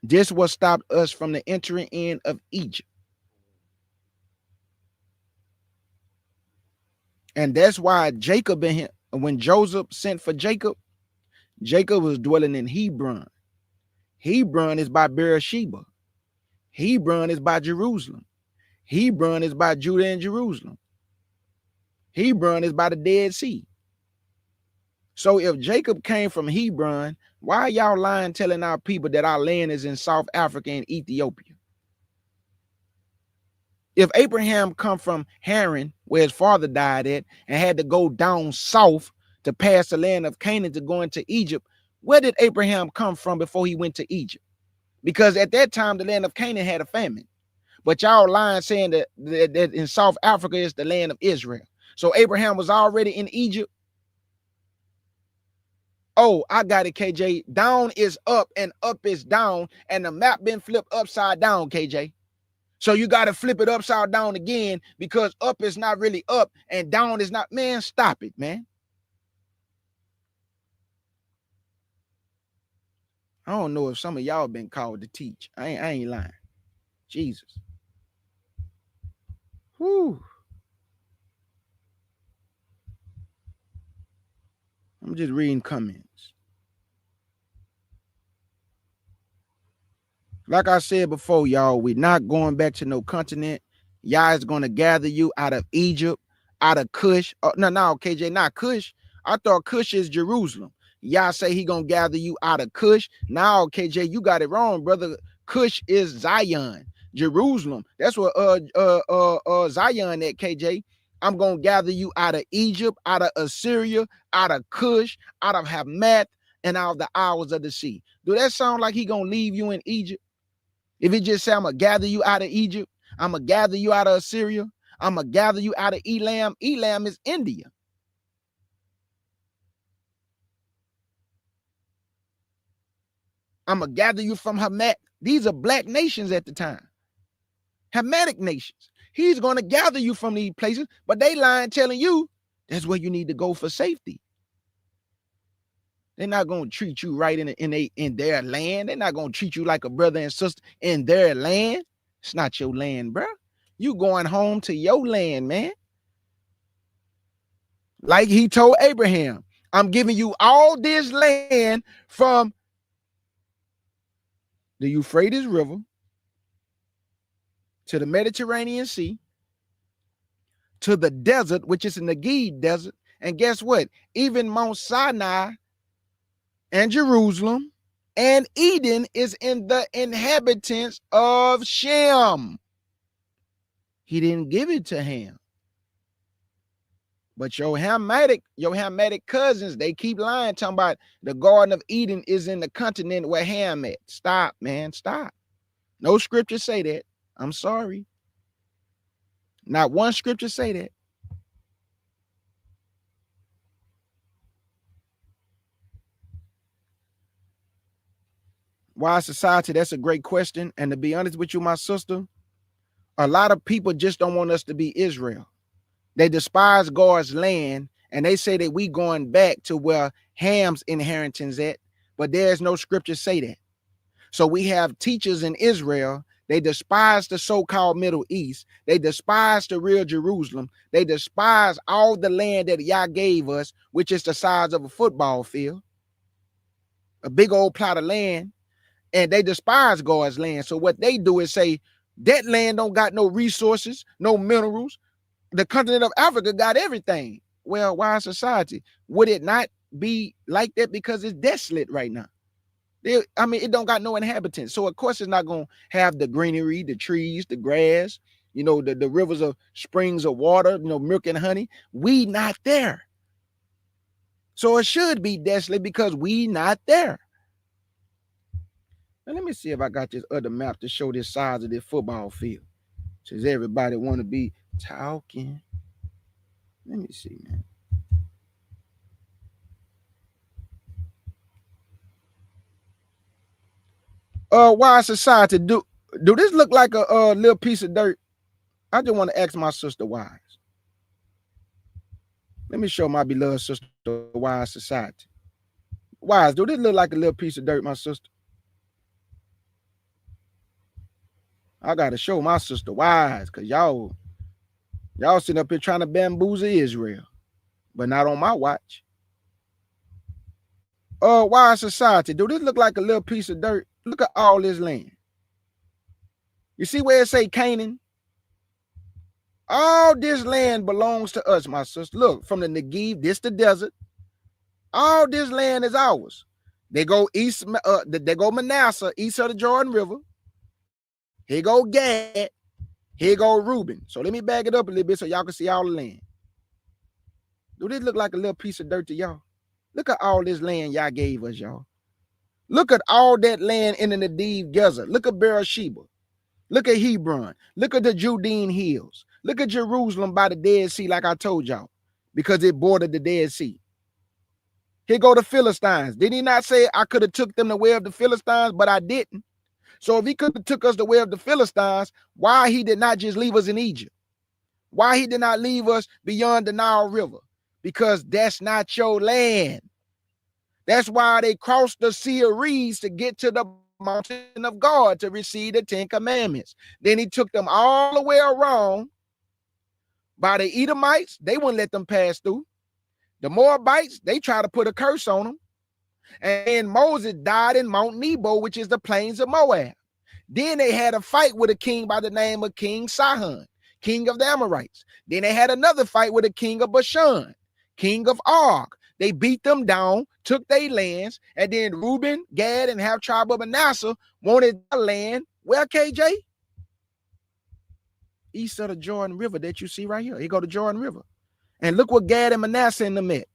This will stop us from the entering in of Egypt. And that's why Jacob and him, when Joseph sent for Jacob, Jacob was dwelling in Hebron. Hebron is by Beersheba. Hebron is by Jerusalem. Hebron is by Judah and Jerusalem. Hebron is by the Dead Sea. So if Jacob came from Hebron, why are y'all lying, telling our people that our land is in South Africa and Ethiopia? If Abraham come from Haran, where his father died at, and had to go down south to pass the land of Canaan to go into Egypt, where did Abraham come from before he went to Egypt? Because at that time, the land of Canaan had a famine. But y'all lying, saying that in South Africa is the land of Israel. So Abraham was already in Egypt. Oh, I got it, KJ. Down is up and up is down, and the map been flipped upside down, KJ. So you got to flip it upside down again, because up is not really up and down is not. Man, stop it, man. I don't know if some of y'all been called to teach. I ain't lying. Jesus. Whew. I'm just reading comments. Like I said before, y'all, we're not going back to no continent. Yah is going to gather you out of Egypt, out of Cush. Oh, no, KJ, not Cush. I thought Cush is Jerusalem. Yah say he going to gather you out of Cush. Now, KJ, you got it wrong, brother. Cush is Zion, Jerusalem. That's what Zion at, KJ. I'm going to gather you out of Egypt, out of Assyria, out of Cush, out of Hamath, and out of the isles of the sea. Do that sound like he going to leave you in Egypt? If it just say, I'm going to gather you out of Egypt, I'm going to gather you out of Assyria, I'm going to gather you out of Elam. Elam is India. I'm going to gather you from Hamath. These are black nations at the time. Hamitic nations. He's going to gather you from these places, but they lying, telling you that's where you need to go for safety. They're not going to treat you right in their land. They're not going to treat you like a brother and sister in their land. It's not your land, bro. You going home to your land, man. Like he told Abraham, I'm giving you all this land from the Euphrates River to the Mediterranean Sea to the desert, which is the Negev desert. And guess what? Even Mount Sinai and Jerusalem and Eden is in the inhabitants of Shem. He didn't give it to Ham. But your Hamitic cousins, they keep lying, talking about the Garden of Eden is in the continent where Ham at. Stop, man, stop. No scripture say that. I'm sorry. Not one scripture say that. Why society? That's a great question. And to be honest with you, my sister, a lot of people just don't want us to be Israel. They despise God's land, and they say that we going back to where Ham's inheritance at, but there's no scripture say that. So we have teachers in Israel. They despise the so-called Middle East. They despise the real Jerusalem. They despise all the land that Yah gave us, which is the size of a football field, a big old plot of land. And they despise God's land. So what they do is say, that land don't got no resources, no minerals. The continent of Africa got everything. Well, why society? Would it not be like that because it's desolate right now? I mean, it don't got no inhabitants. So of course it's not going to have the greenery, the trees, the grass, you know, the rivers of springs of water, you know, milk and honey. We not there. So it should be desolate because we not there. Now let me see if I got this other map to show this size of this football field. Since everybody want to be talking. Let me see, man. Why society do this look like a little piece of dirt? I just want to ask my sister Wise. Let me show my beloved sister Wise society. Wise, do this look like a little piece of dirt, my sister? I gotta show my sister Wise, cause y'all sitting up here trying to bamboozle Israel, but not on my watch. Wise society, do this look like a little piece of dirt? Look at all this land. You see where it say Canaan? All this land belongs to us, my sister. Look, from the Negev, this the desert. All this land is ours. They go east, they go Manasseh, east of the Jordan River. Here go Gad. Here go Reuben. So let me back it up a little bit so y'all can see all the land. Do this look like a little piece of dirt to y'all? Look at all this land y'all gave us, y'all. Look at all that land in the Negev desert. Look at Beersheba. Look at Hebron. Look at the Judean hills. Look at Jerusalem by the Dead Sea, like I told y'all, because it bordered the Dead Sea. Here go the Philistines. Did he not say I could have took them the way of the Philistines, but I didn't? So if he could have took us the way of the Philistines, why he did not just leave us in Egypt? Why he did not leave us beyond the Nile River? Because that's not your land. That's why they crossed the Sea of Reeds to get to the mountain of God to receive the 10 commandments. Then he took them all the way around by the Edomites. They wouldn't let them pass through. The Moabites, they tried to put a curse on them. And Moses died in Mount Nebo, which is the plains of Moab. Then they had a fight with a king by the name of King Sihon, king of the Amorites. Then they had another fight with a king of Bashan, king of Og. They beat them down, took their lands, and then Reuben, Gad, and half tribe of Manasseh wanted the land. Where, KJ? East of the Jordan River that you see right here. Here go the Jordan River. And look what Gad and Manasseh in them at.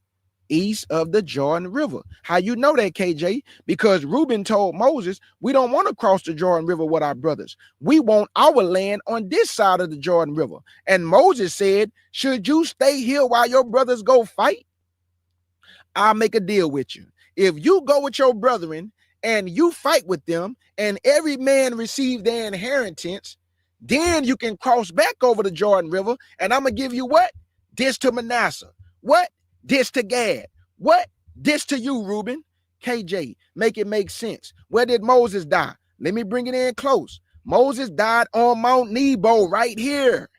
East of the Jordan River. How you know that, KJ? Because Reuben told Moses, we don't want to cross the Jordan River with our brothers. We want our land on this side of the Jordan River. And Moses said, should you stay here while your brothers go fight? I'll make a deal with you. If you go with your brethren and you fight with them and every man receive their inheritance, then you can cross back over the Jordan River and I'm going to give you what? This to Manasseh. What? This to Gad. What? This to you, Reuben. KJ, make it make sense. Where did Moses die? Let me bring it in close. Moses died on Mount Nebo right here.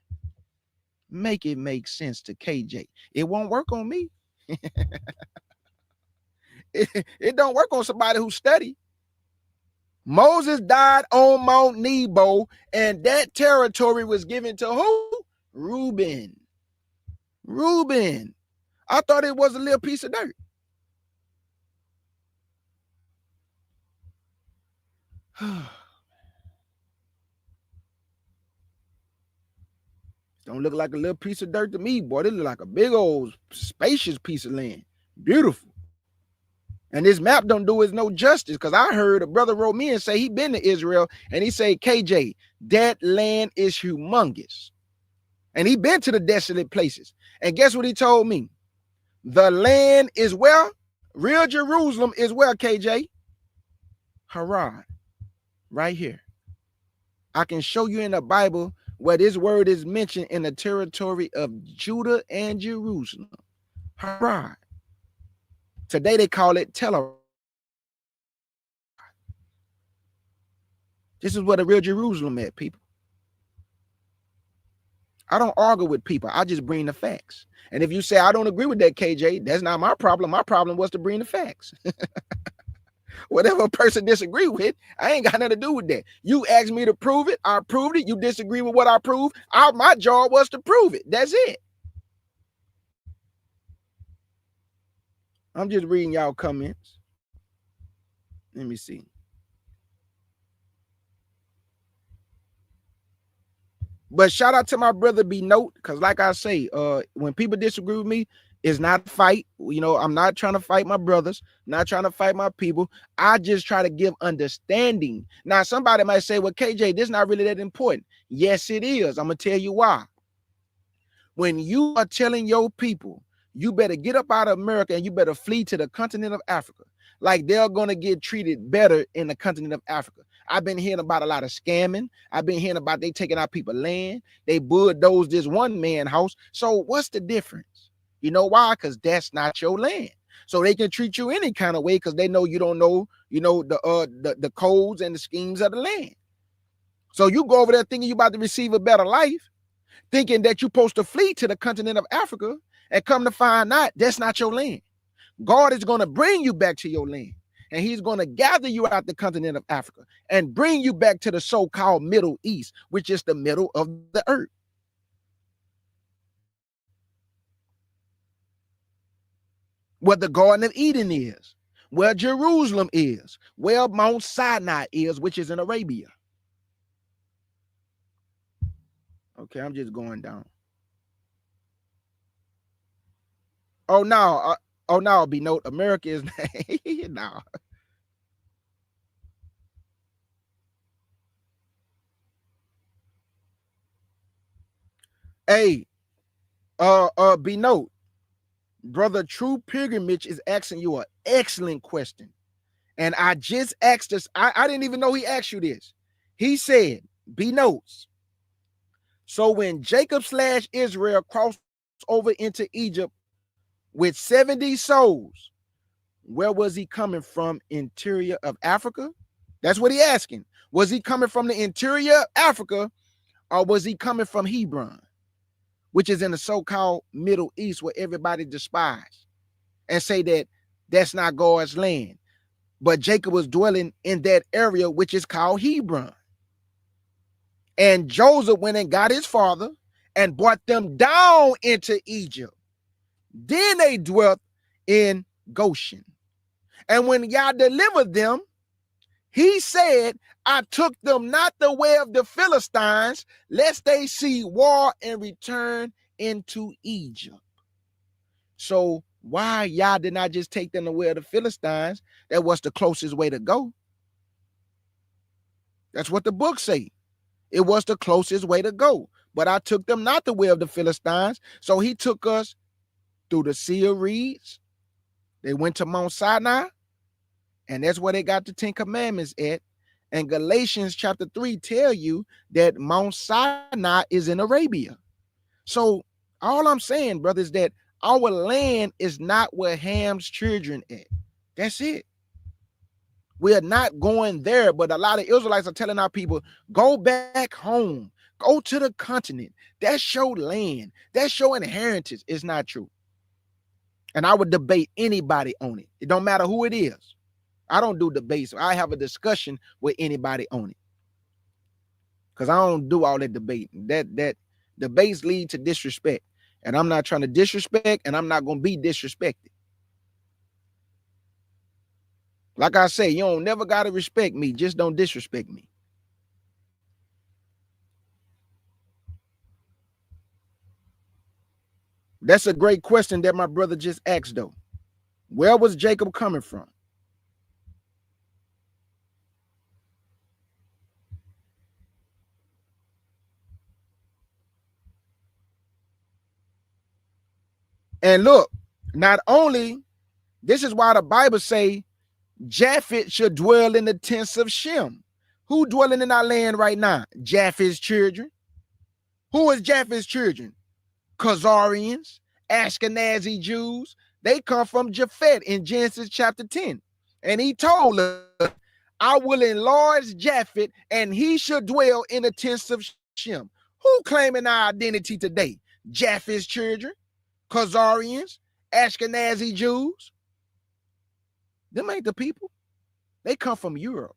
Make it make sense to KJ. It won't work on me. It don't work on somebody who study. Moses died on Mount Nebo, and that territory was given to who? Reuben. Reuben. I thought it was a little piece of dirt. Don't look like a little piece of dirt to me, boy. It look like a big old spacious piece of land. Beautiful. And this map don't do us no justice, because I heard a brother wrote me and say he been to Israel, and he say, KJ, that land is humongous. And he been to the desolate places. And guess what he told me? The land is where? Real Jerusalem is where, KJ? Haran. Right here. I can show you in the Bible where this word is mentioned in the territory of Judah and Jerusalem. Haran. Today they call it Tel Aviv. This is where the real Jerusalem at, people. I don't argue with people. I just bring the facts. And if you say I don't agree with that, KJ, that's not my problem. My problem was to bring the facts. Whatever a person disagree with, I ain't got nothing to do with that. You asked me to prove it. I proved it. You disagree with what I proved. My job was to prove it. That's it. I'm just reading y'all comments. Let me see. But shout out to my brother B Note, because like I say, when people disagree with me, it's not a fight. You know, I'm not trying to fight my brothers, not trying to fight my people. I just try to give understanding. Now, somebody might say, well, KJ, this is not really that important. Yes, it is. I'm going to tell you why. When you are telling your people, you better get up out of America and you better flee to the continent of Africa, like they're going to get treated better in the continent of Africa. I've been hearing about a lot of scamming. I've been hearing about they taking out people's land. They bulldozed this one man house. So what's the difference? You know why? Because that's not your land. So they can treat you any kind of way because they know you don't know, the codes and the schemes of the land. So you go over there thinking you about to receive a better life, thinking that you're supposed to flee to the continent of Africa, and come to find out that's not your land. God is going to bring you back to your land, and he's going to gather you out the continent of Africa and bring you back to the so-called Middle East, which is the middle of the earth. Where the Garden of Eden is, where Jerusalem is, where Mount Sinai is, which is in Arabia. Okay, I'm just going down. Oh no, B Note, America is no. Hey, B Note, brother, True Pilgrimage is asking you an excellent question, and I just asked this. I didn't even know he asked you this. He said, B Notes. So when Jacob / Israel crossed over into Egypt with 70 souls, where was he coming from? Interior of Africa? That's what he asking. Was he coming from the interior of Africa, or was he coming from Hebron, which is in the so-called Middle East, where everybody despise and say that that's not God's land? But Jacob was dwelling in that area, which is called Hebron. And Joseph went and got his father and brought them down into Egypt. Then they dwelt in Goshen. And when Yah delivered them, he said, I took them not the way of the Philistines, lest they see war and return into Egypt. So why Yah did not just take them the way of the Philistines? That was the closest way to go. That's what the book say. It was the closest way to go. But I took them not the way of the Philistines. So he took us through the Sea of Reeds. They went to Mount Sinai. And that's where they got the 10 Commandments at. And Galatians chapter 3 tell you that Mount Sinai is in Arabia. So all I'm saying, brother, is that our land is not where Ham's children at. That's it. We're not going there, but a lot of Israelites are telling our people, go back home, go to the continent. That's your land. That's your inheritance. It's not true. And I would debate anybody on it. It don't matter who it is. I don't do debates. I have a discussion with anybody on it. Because I don't do all that debating. That debates lead to disrespect. And I'm not trying to disrespect, and I'm not going to be disrespected. Like I say, you don't never got to respect me. Just don't disrespect me. That's a great question that my brother just asked, though. Where was Jacob coming from? And look, not only, this is why the Bible say Japheth should dwell in the tents of Shem. Who dwelling in our land right now? Japheth's children. Who is Japheth's children? Khazarians, Ashkenazi Jews. They come from Japheth in Genesis chapter 10. And he told us, I will enlarge Japheth and he should dwell in the tents of Shem. Who claiming our identity today? Japheth's children, Khazarians, Ashkenazi Jews. Them ain't the people. They come from Europe.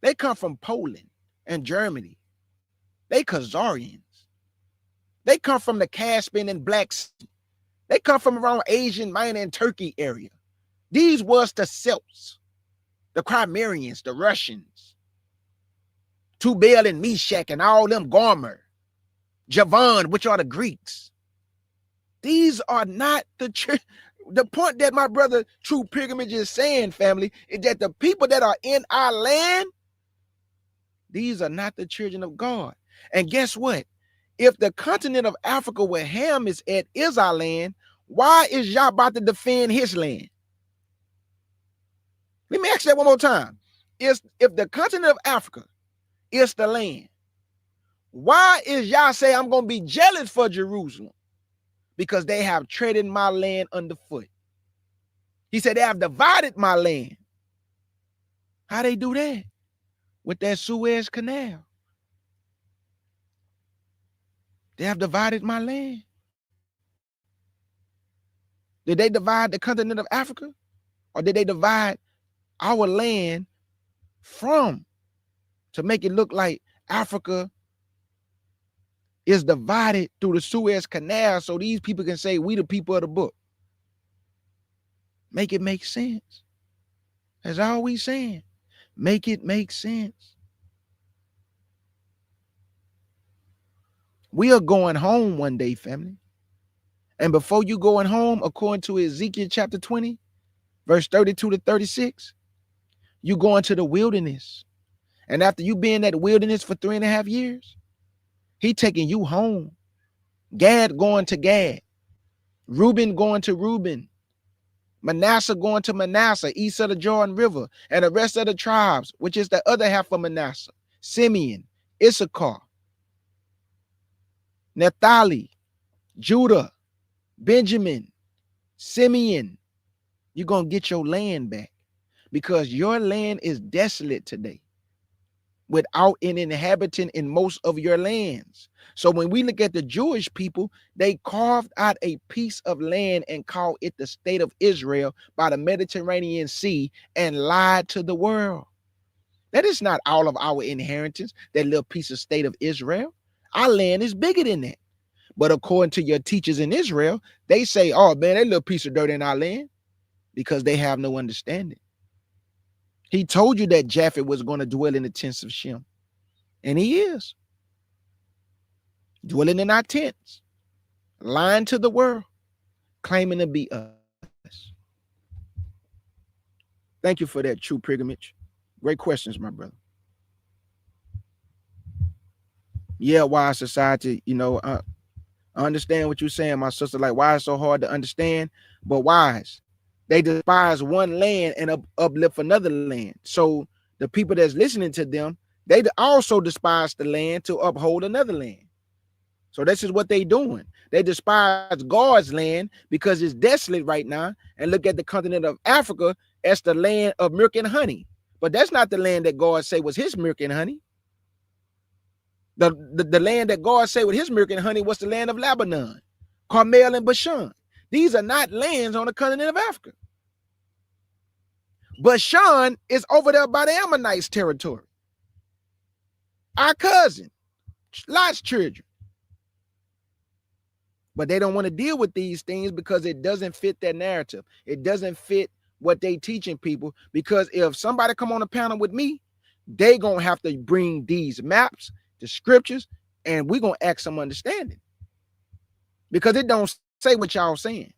They come from Poland and Germany. They Khazarians. They come from the Caspian and Black Sea. They come from around Asian, Minor, and Turkey area. These was the Celts, the Crimeans, the Russians, Tubal and Meshach and all them Gomer, Javan, which are the Greeks. These are not the church. The point that my brother True Pilgrimage is saying, family, is that the people that are in our land, these are not the children of God. And guess what? If the continent of Africa where Ham is at is our land, why is y'all about to defend his land? Let me ask that one more time. If the continent of Africa is the land, why is y'all say I'm going to be jealous for Jerusalem? Because they have treaded my land underfoot. He said they have divided my land. How they do that? With that Suez Canal. They have divided my land. Did they divide the continent of Africa? Or did they divide our land from to make it look like Africa is divided through the Suez Canal so these people can say we the people of the book? Make it make sense. That's all we saying. Make it make sense. We are going home one day, family. And before you going home, according to Ezekiel chapter 20, verse 32 to 36, you go into the wilderness. And after you be in that wilderness for 3.5 years, he taking you home. Gad going to Gad. Reuben going to Reuben. Manasseh going to Manasseh, east of the Jordan River, and the rest of the tribes, which is the other half of Manasseh. Simeon, Issachar, Naphtali, Judah, Benjamin, Simeon. You're going to get your land back because your land is desolate today without an inhabitant in most of your lands. So when we look at the Jewish people, they carved out a piece of land and called it the state of Israel by the Mediterranean Sea and lied to the world. That is not all of our inheritance, that little piece of state of Israel. Our land is bigger than that. But according to your teachers in Israel, they say, oh man, that little piece of dirt in our land, because they have no understanding. He told you that Japheth was going to dwell in the tents of Shem. And he is. Dwelling in our tents. Lying to the world. Claiming to be us. Thank you for that, True Pilgrimage. Great questions, my brother. Yeah, why society, I understand what you're saying, my sister. Like, why it's so hard to understand? But wise. They despise one land and uplift another land. So the people that's listening to them, they also despise the land to uphold another land. So this is what they doing. They despise God's land because it's desolate right now, and look at the continent of Africa as the land of milk and honey. But that's not the land that God say was his milk and honey. The land that God said with his milk and honey was the land of Lebanon, Carmel, and Bashan. These are not lands on the continent of Africa. Bashan is over there by the Ammonites territory. Our cousin, Lot's children. But they don't want to deal with these things because it doesn't fit their narrative. It doesn't fit what they teaching people, because if somebody come on a panel with me, they gonna have to bring these maps, the scriptures, and we're gonna ask some understanding, because it don't say what y'all saying,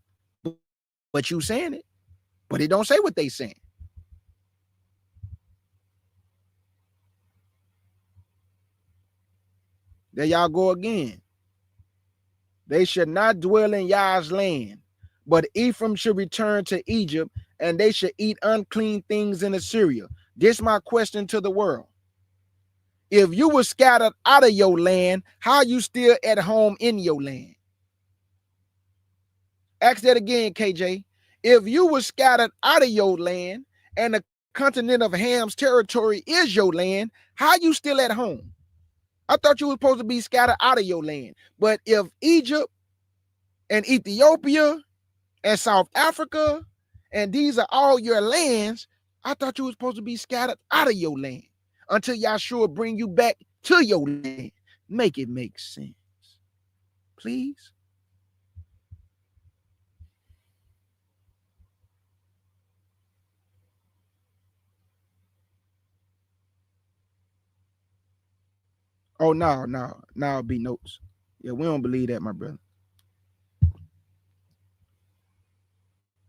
but you saying it, but it don't say what they saying. There y'all go again. They should not dwell in Yah's land, but Ephraim should return to Egypt, and they should eat unclean things in Assyria. This is my question to the world. If you were scattered out of your land, how you still at home in your land? Ask that again, KJ. If you were scattered out of your land and the continent of Ham's territory is your land, how you still at home? I thought you were supposed to be scattered out of your land. But if Egypt and Ethiopia and South Africa, and these are all your lands, I thought you were supposed to be scattered out of your land until Yahshua bring you back to your land. Make it make sense, please. Oh, no, it'll be notes. Yeah, we don't believe that, my brother.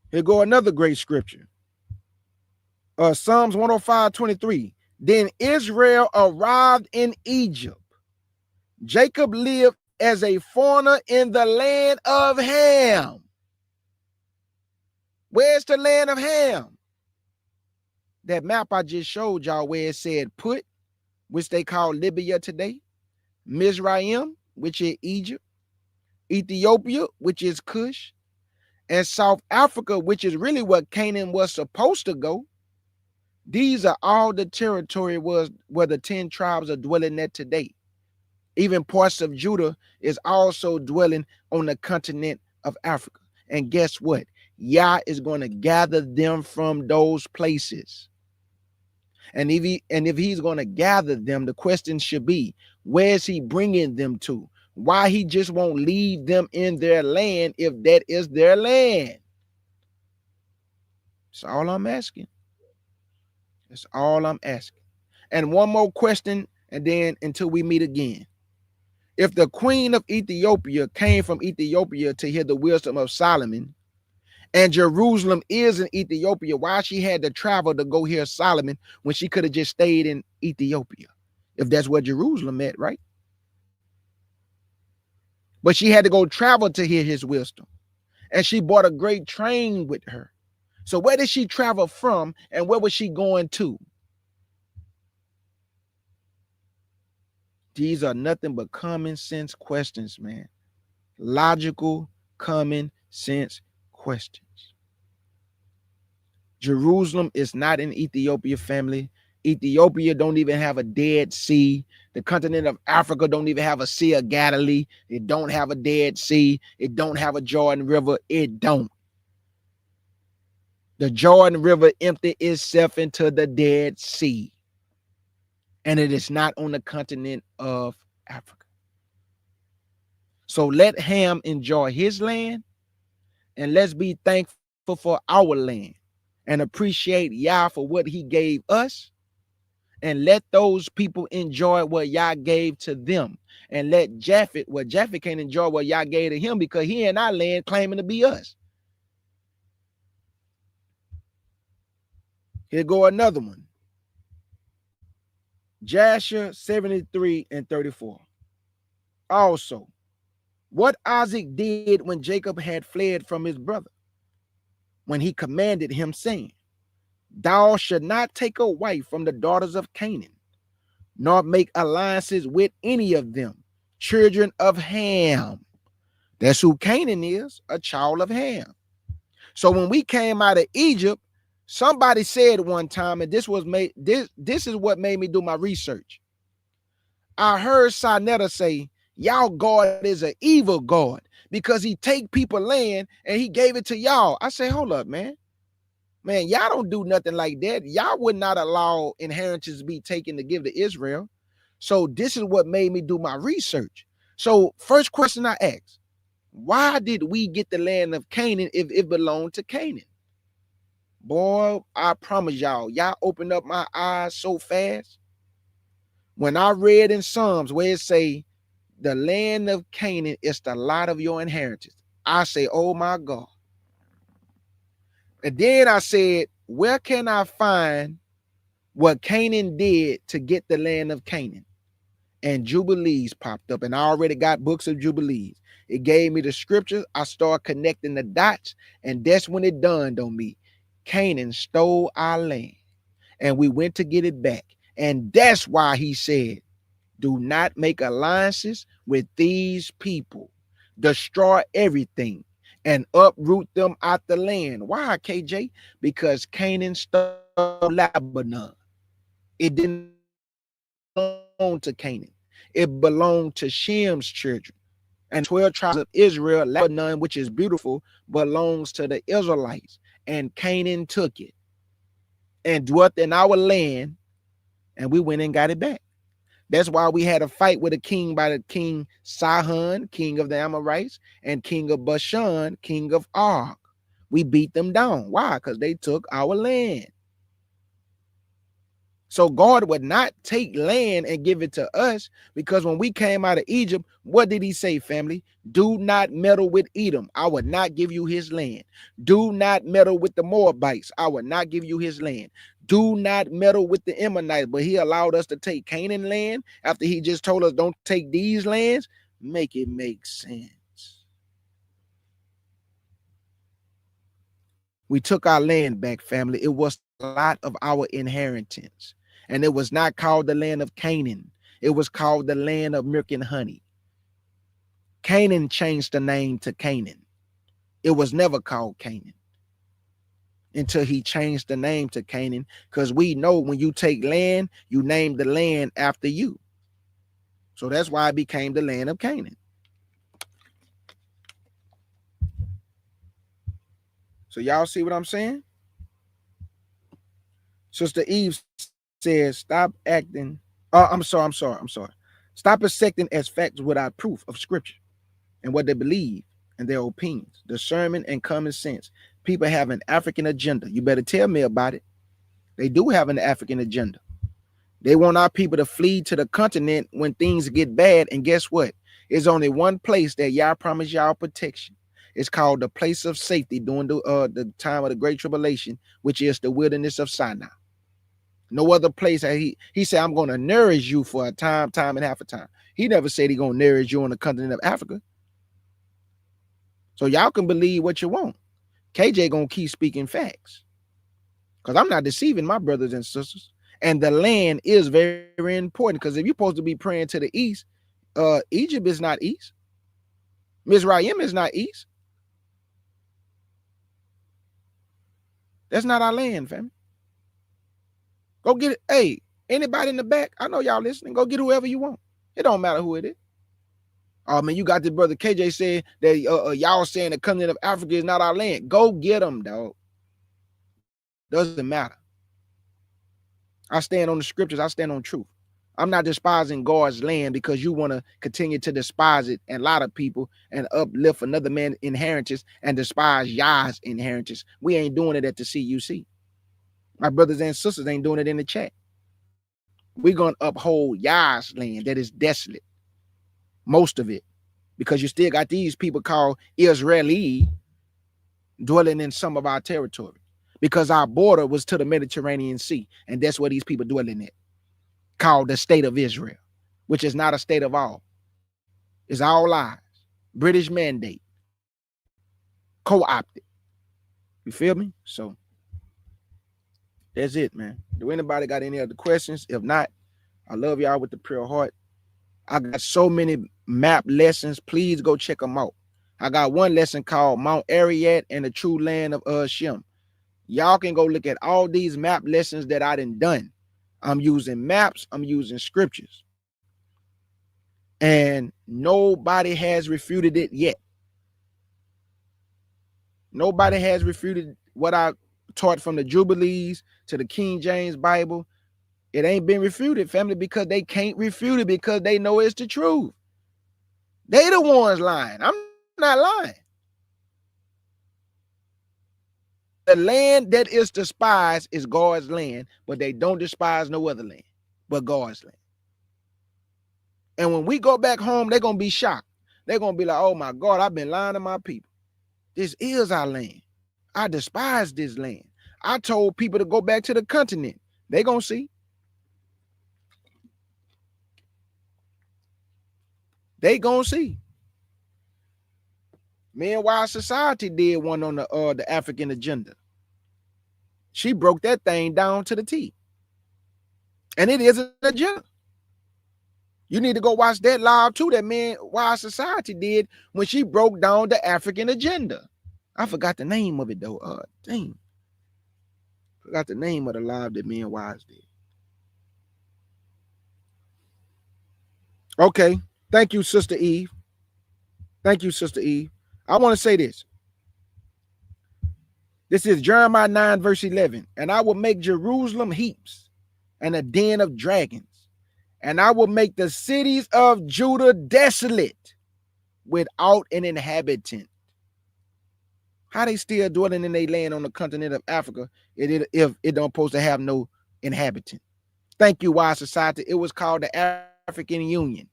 Here go another great scripture. Psalms 105:23. Then Israel arrived in Egypt. Jacob lived as a foreigner in the land of Ham. Where's the land of Ham? That map I just showed y'all where it said Put, which they call Libya today, Mizraim, which is Egypt, Ethiopia, which is Cush, and South Africa, which is really what Canaan was supposed to go. These are all the territory where the 10 tribes are dwelling at today. Even parts of Judah is also dwelling on the continent of Africa. And guess what? Yah is going to gather them from those places. And if he's going to gather them, the question should be, where is he bringing them to? Why he just won't leave them in their land if that is their land? That's all I'm asking. That's all I'm asking. And one more question, and then until we meet again. If the queen of Ethiopia came from Ethiopia to hear the wisdom of Solomon, and Jerusalem is in Ethiopia, why she had to travel to go hear Solomon when she could have just stayed in Ethiopia? If that's where Jerusalem at, right? But she had to go travel to hear his wisdom. And she bought a great train with her. So where did she travel from, and where was she going to? These are nothing but common sense questions, man. Logical, common sense questions. Jerusalem is not in Ethiopia, family. Ethiopia don't even have a Dead Sea. The continent of Africa don't even have a Sea of Galilee. It don't have a Dead Sea. It don't have a Jordan River. It don't. The Jordan River emptied itself into the Dead Sea. And it is not on the continent of Africa. So let Ham enjoy his land, and let's be thankful for our land and appreciate Yah for what he gave us, and let those people enjoy what Yah gave to them, and let Japhet can't enjoy what Yah gave to him because he in our land claiming to be us. Here go another one. Jasher 73:34. Also, what Isaac did when Jacob had fled from his brother, when he commanded him, saying, thou shalt not take a wife from the daughters of Canaan, nor make alliances with any of them, children of Ham. That's who Canaan is, a child of Ham. So when we came out of Egypt, somebody said one time, and this is what made me do my research. I heard Sinetta say, y'all God is an evil God because he take people land and he gave it to y'all. I say, hold up, man. Man, y'all don't do nothing like that. Y'all would not allow inheritance to be taken to give to Israel. So this is what made me do my research. So first question I asked, why did we get the land of Canaan if it belonged to Canaan? Boy, I promise y'all opened up my eyes so fast. When I read in Psalms where it say, the land of Canaan is the lot of your inheritance, I say, oh my God. And then I said, where can I find what Canaan did to get the land of Canaan? And Jubilees popped up, and I already got books of Jubilees. It gave me the scriptures. I started connecting the dots, and that's when it dawned on me. Canaan stole our land, and we went to get it back. And that's why he said, do not make alliances with these people. Destroy everything and uproot them out the land. Why, KJ? Because Canaan stole Lebanon. It didn't belong to Canaan. It belonged to Shem's children. And 12 tribes of Israel, Lebanon, which is beautiful, belongs to the Israelites. And Canaan took it and dwelt in our land, and we went and got it back. That's why we had a fight with a king by the king Sihon, king of the Amorites, and king of Bashan, king of Og. We beat them down. Why? Because they took our land. So God would not take land and give it to us, because when we came out of Egypt, what did he say, family? Do not meddle with Edom. I would not give you his land. Do not meddle with the Moabites. I would not give you his land. Do not meddle with the Ammonites. But he allowed us to take Canaan land after he just told us don't take these lands. Make it make sense. We took our land back, family. It was a lot of our inheritance. And it was not called the land of Canaan. It was called the land of milk and honey. Canaan changed the name to Canaan. It was never called Canaan until he changed the name to Canaan, because we know when you take land, you name the land after you. So that's why it became the land of Canaan. So y'all see what I'm saying? Sister Eve says, stop acting. I'm sorry. Stop accepting as facts without proof of scripture and what they believe and their opinions, discernment and common sense. People have an African agenda. You better tell me about it. They do have an African agenda. They want our people to flee to the continent when things get bad. And guess what? There's only one place that y'all promise y'all protection. It's called the place of safety during the time of the Great Tribulation, which is the wilderness of Sinai. No other place. He said, I'm going to nourish you for a time and half a time. He never said he's going to nourish you on the continent of Africa. So y'all can believe what you want. KJ going to keep speaking facts, because I'm not deceiving my brothers and sisters. And the land is very, very important, because if you're supposed to be praying to the east, Egypt is not east. Mizraim is not east. That's not our land, family. Go get it. Hey, anybody in the back, I know y'all listening. Go get whoever you want. It don't matter who it is. Oh, man, you got this brother KJ saying that y'all saying the continent of Africa is not our land. Go get them, dog. Doesn't matter. I stand on the scriptures. I stand on truth. I'm not despising God's land because you want to continue to despise it, and a lot of people, and uplift another man's inheritance and despise Yah's inheritance. We ain't doing it at the CUC. My brothers and sisters ain't doing it in the chat. We're going to uphold Yah's land that is desolate, most of it, because you still got these people called Israeli dwelling in some of our territory, because our border was to the Mediterranean Sea, and that's where these people dwelling at, called the state of Israel, which is not a state of all. It's all lies. British mandate. Co-opted. You feel me? So that's it, man. Do anybody got any other questions? If not, I love y'all with the pure heart. I got so many map lessons. Please go check them out. I got one lesson called Mount Ararat and the True Land of Shem. Y'all can go look at all these map lessons that I done. I'm using maps. I'm using scriptures. And nobody has refuted it yet. Nobody has refuted what I taught from the Jubilees to the King James Bible. It ain't been refuted, family, because they can't refute it, because they know it's the truth. They the ones lying. I'm not lying. The land that is despised is God's land, but they don't despise no other land but God's land. And when we go back home, they're going to be shocked. They're going to be like, oh my God, I've been lying to my people. This is our land. I despise this land. I told people to go back to the continent. They're going to see. They going to see. Meanwhile, Society did one on the African agenda. She broke that thing down to the T. And it is an agenda. You need to go watch that live too, that Meanwhile Society did when she broke down the African agenda. I forgot the name of it though. Dang. Forgot the name of the live that Meanwhile did. Okay. Thank you, Sister Eve. Thank you, Sister Eve. I want to say this. This is Jeremiah 9, verse 11. And I will make Jerusalem heaps and a den of dragons. And I will make the cities of Judah desolate without an inhabitant. How they still dwelling in their land on the continent of Africa if it don't supposed to have no inhabitant? Thank you, Wise Society. It was called the African Union.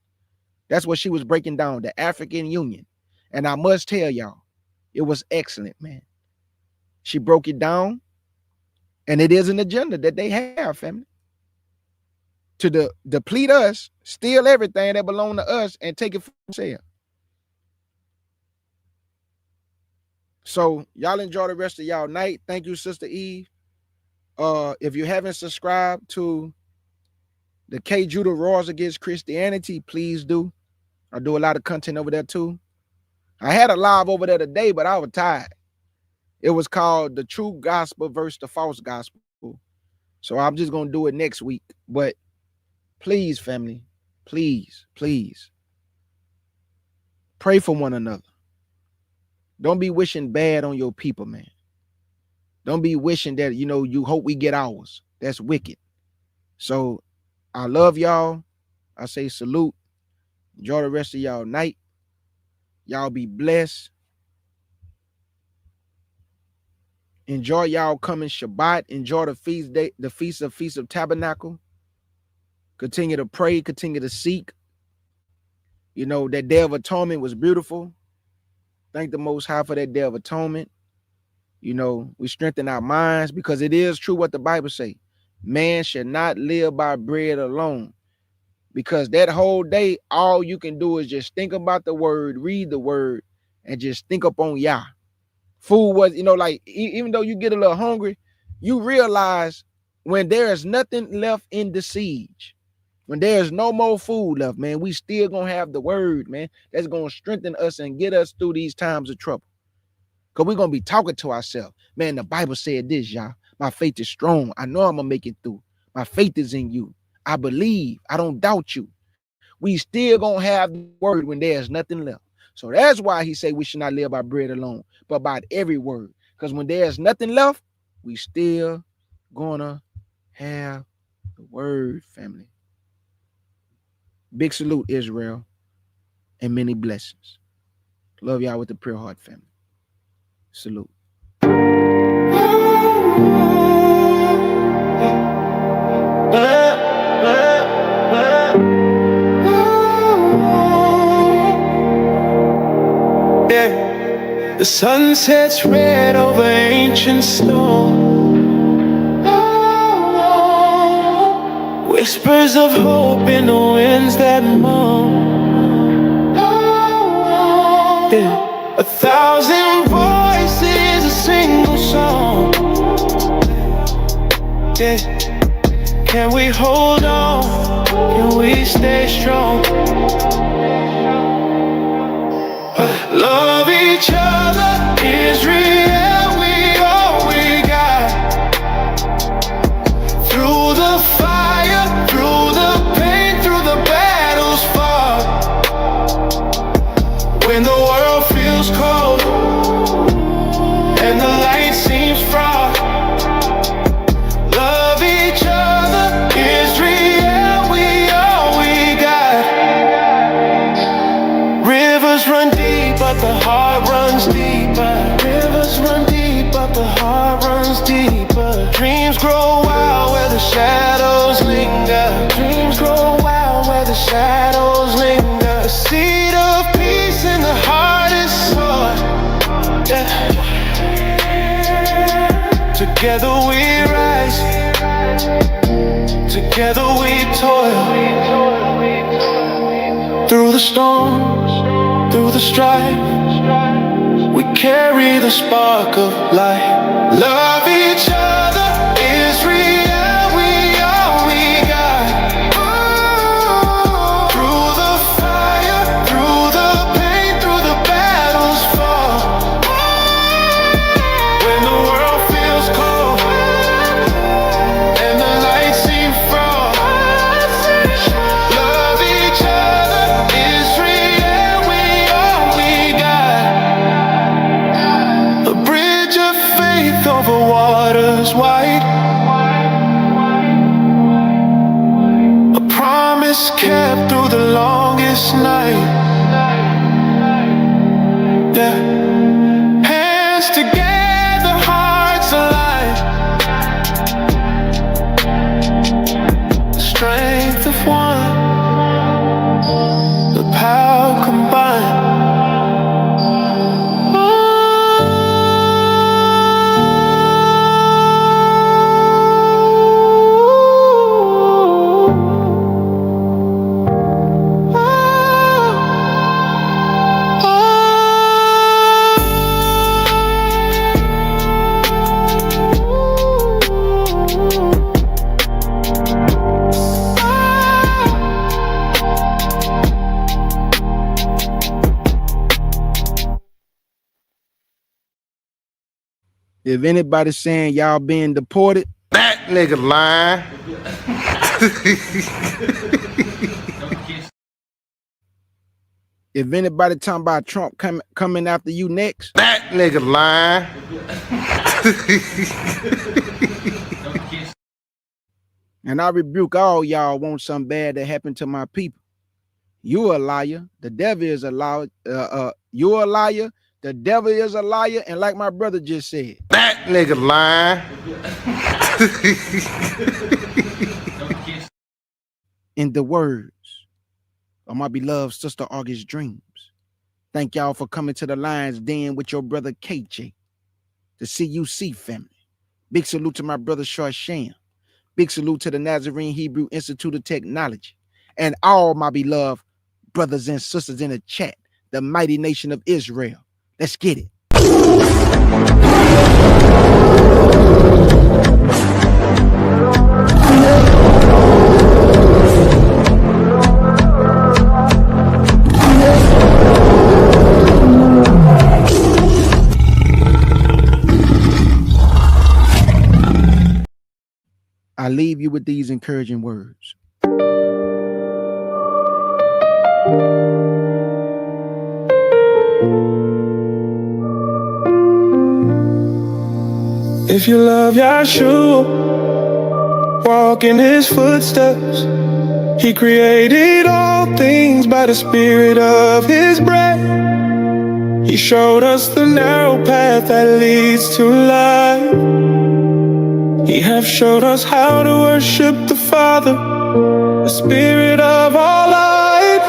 That's what she was breaking down, the African Union. And I must tell y'all, it was excellent, man. She broke it down, and it is an agenda that they have, family. To deplete us, steal everything that belongs to us, and take it for themselves. So y'all enjoy the rest of y'all night. Thank you, Sister Eve. If you haven't subscribed to the K. Judah Roars Against Christianity, please do. I do a lot of content over there too. I had a live over there today, but I was tired. It was called The True Gospel versus the False Gospel. So I'm just going to do it next week. But please, family, please, please pray for one another. Don't be wishing bad on your people, man. Don't be wishing that, you hope we get ours. That's wicked. So I love y'all. I say salute. Enjoy the rest of y'all night. Y'all be blessed. Enjoy y'all coming Shabbat. Enjoy the feast day, the Feast of Tabernacle. Continue to pray, continue to seek. That Day of Atonement was beautiful. Thank the Most High for that Day of Atonement. We strengthen our minds because it is true what the Bible say. Man should not live by bread alone. Because that whole day, all you can do is just think about the word, read the word, and just think upon Yah. Food was, even though you get a little hungry, you realize when there is nothing left in the siege, when there's no more food left, man, we still gonna have the word, man. That's gonna strengthen us and get us through these times of trouble. Because we're gonna be talking to ourselves. Man, the Bible said this, y'all. My faith is strong. I know I'm gonna make it through. My faith is in you. I believe. I don't doubt you. We still gonna have the word when there's nothing left. So that's why he said we should not live by bread alone, but by every word. Because when there's nothing left, we still gonna have the word, family. Big salute, Israel, and many blessings. Love y'all with the pure heart, family. Salute. Yeah. The sun sets red over ancient stone. Whispers of hope in the winds that moan. Yeah. 1,000 voices, a single song. Yeah. Can we hold on? Can we stay strong? Love each other, Israel, we all we got. Through the fire, through the pain, through the battles fought. When the world feels cold and the light seems fraught. Love each other, Israel, we all we got. Rivers run deep, but the heart runs deeper. Rivers run deep, but the heart runs deeper. Dreams grow wild where the shadows linger. Dreams grow wild where the shadows linger. A seed of peace in the hardest sword. Yeah. Together we rise. Together we toil. Through the storms, through the strife, we carry the spark of light. Love each other, Israel, we all we got. Through the fire, through the pain, through the battles fought. When the world feels cold and the light seems fraught. Love each other, Israel, we all we got. A bridge of faith over waters If anybody's saying y'all being deported, That nigga lying. if anybody talking about Trump coming after you next, That nigga lying. and I rebuke all y'all want something bad to happen to my people. You a liar. The devil is a liar. You a liar. The devil is a liar. And like my brother just said, That nigga lying. In the words of my beloved sister August Dreams, thank y'all for coming to the Lions Den with your brother KJ, the CUC family. Big salute to my brother Short Sham. Big salute to the Nazarene Hebrew Institute of Technology and all my beloved brothers and sisters in the chat, the mighty nation of Israel. Let's get it. I leave you with these encouraging words. If you love Yahshua, walk in his footsteps. He created all things by the spirit of his breath. He showed us the narrow path that leads to life. He hath showed us how to worship the Father, the spirit of all light.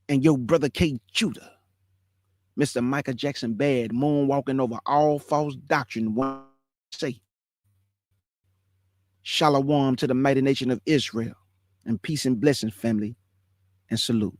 And your brother K. Judah, Mr. Michael Jackson Bad, moonwalking over all false doctrine, one say. Shalom to the mighty nation of Israel, and peace and blessings, family, and salute.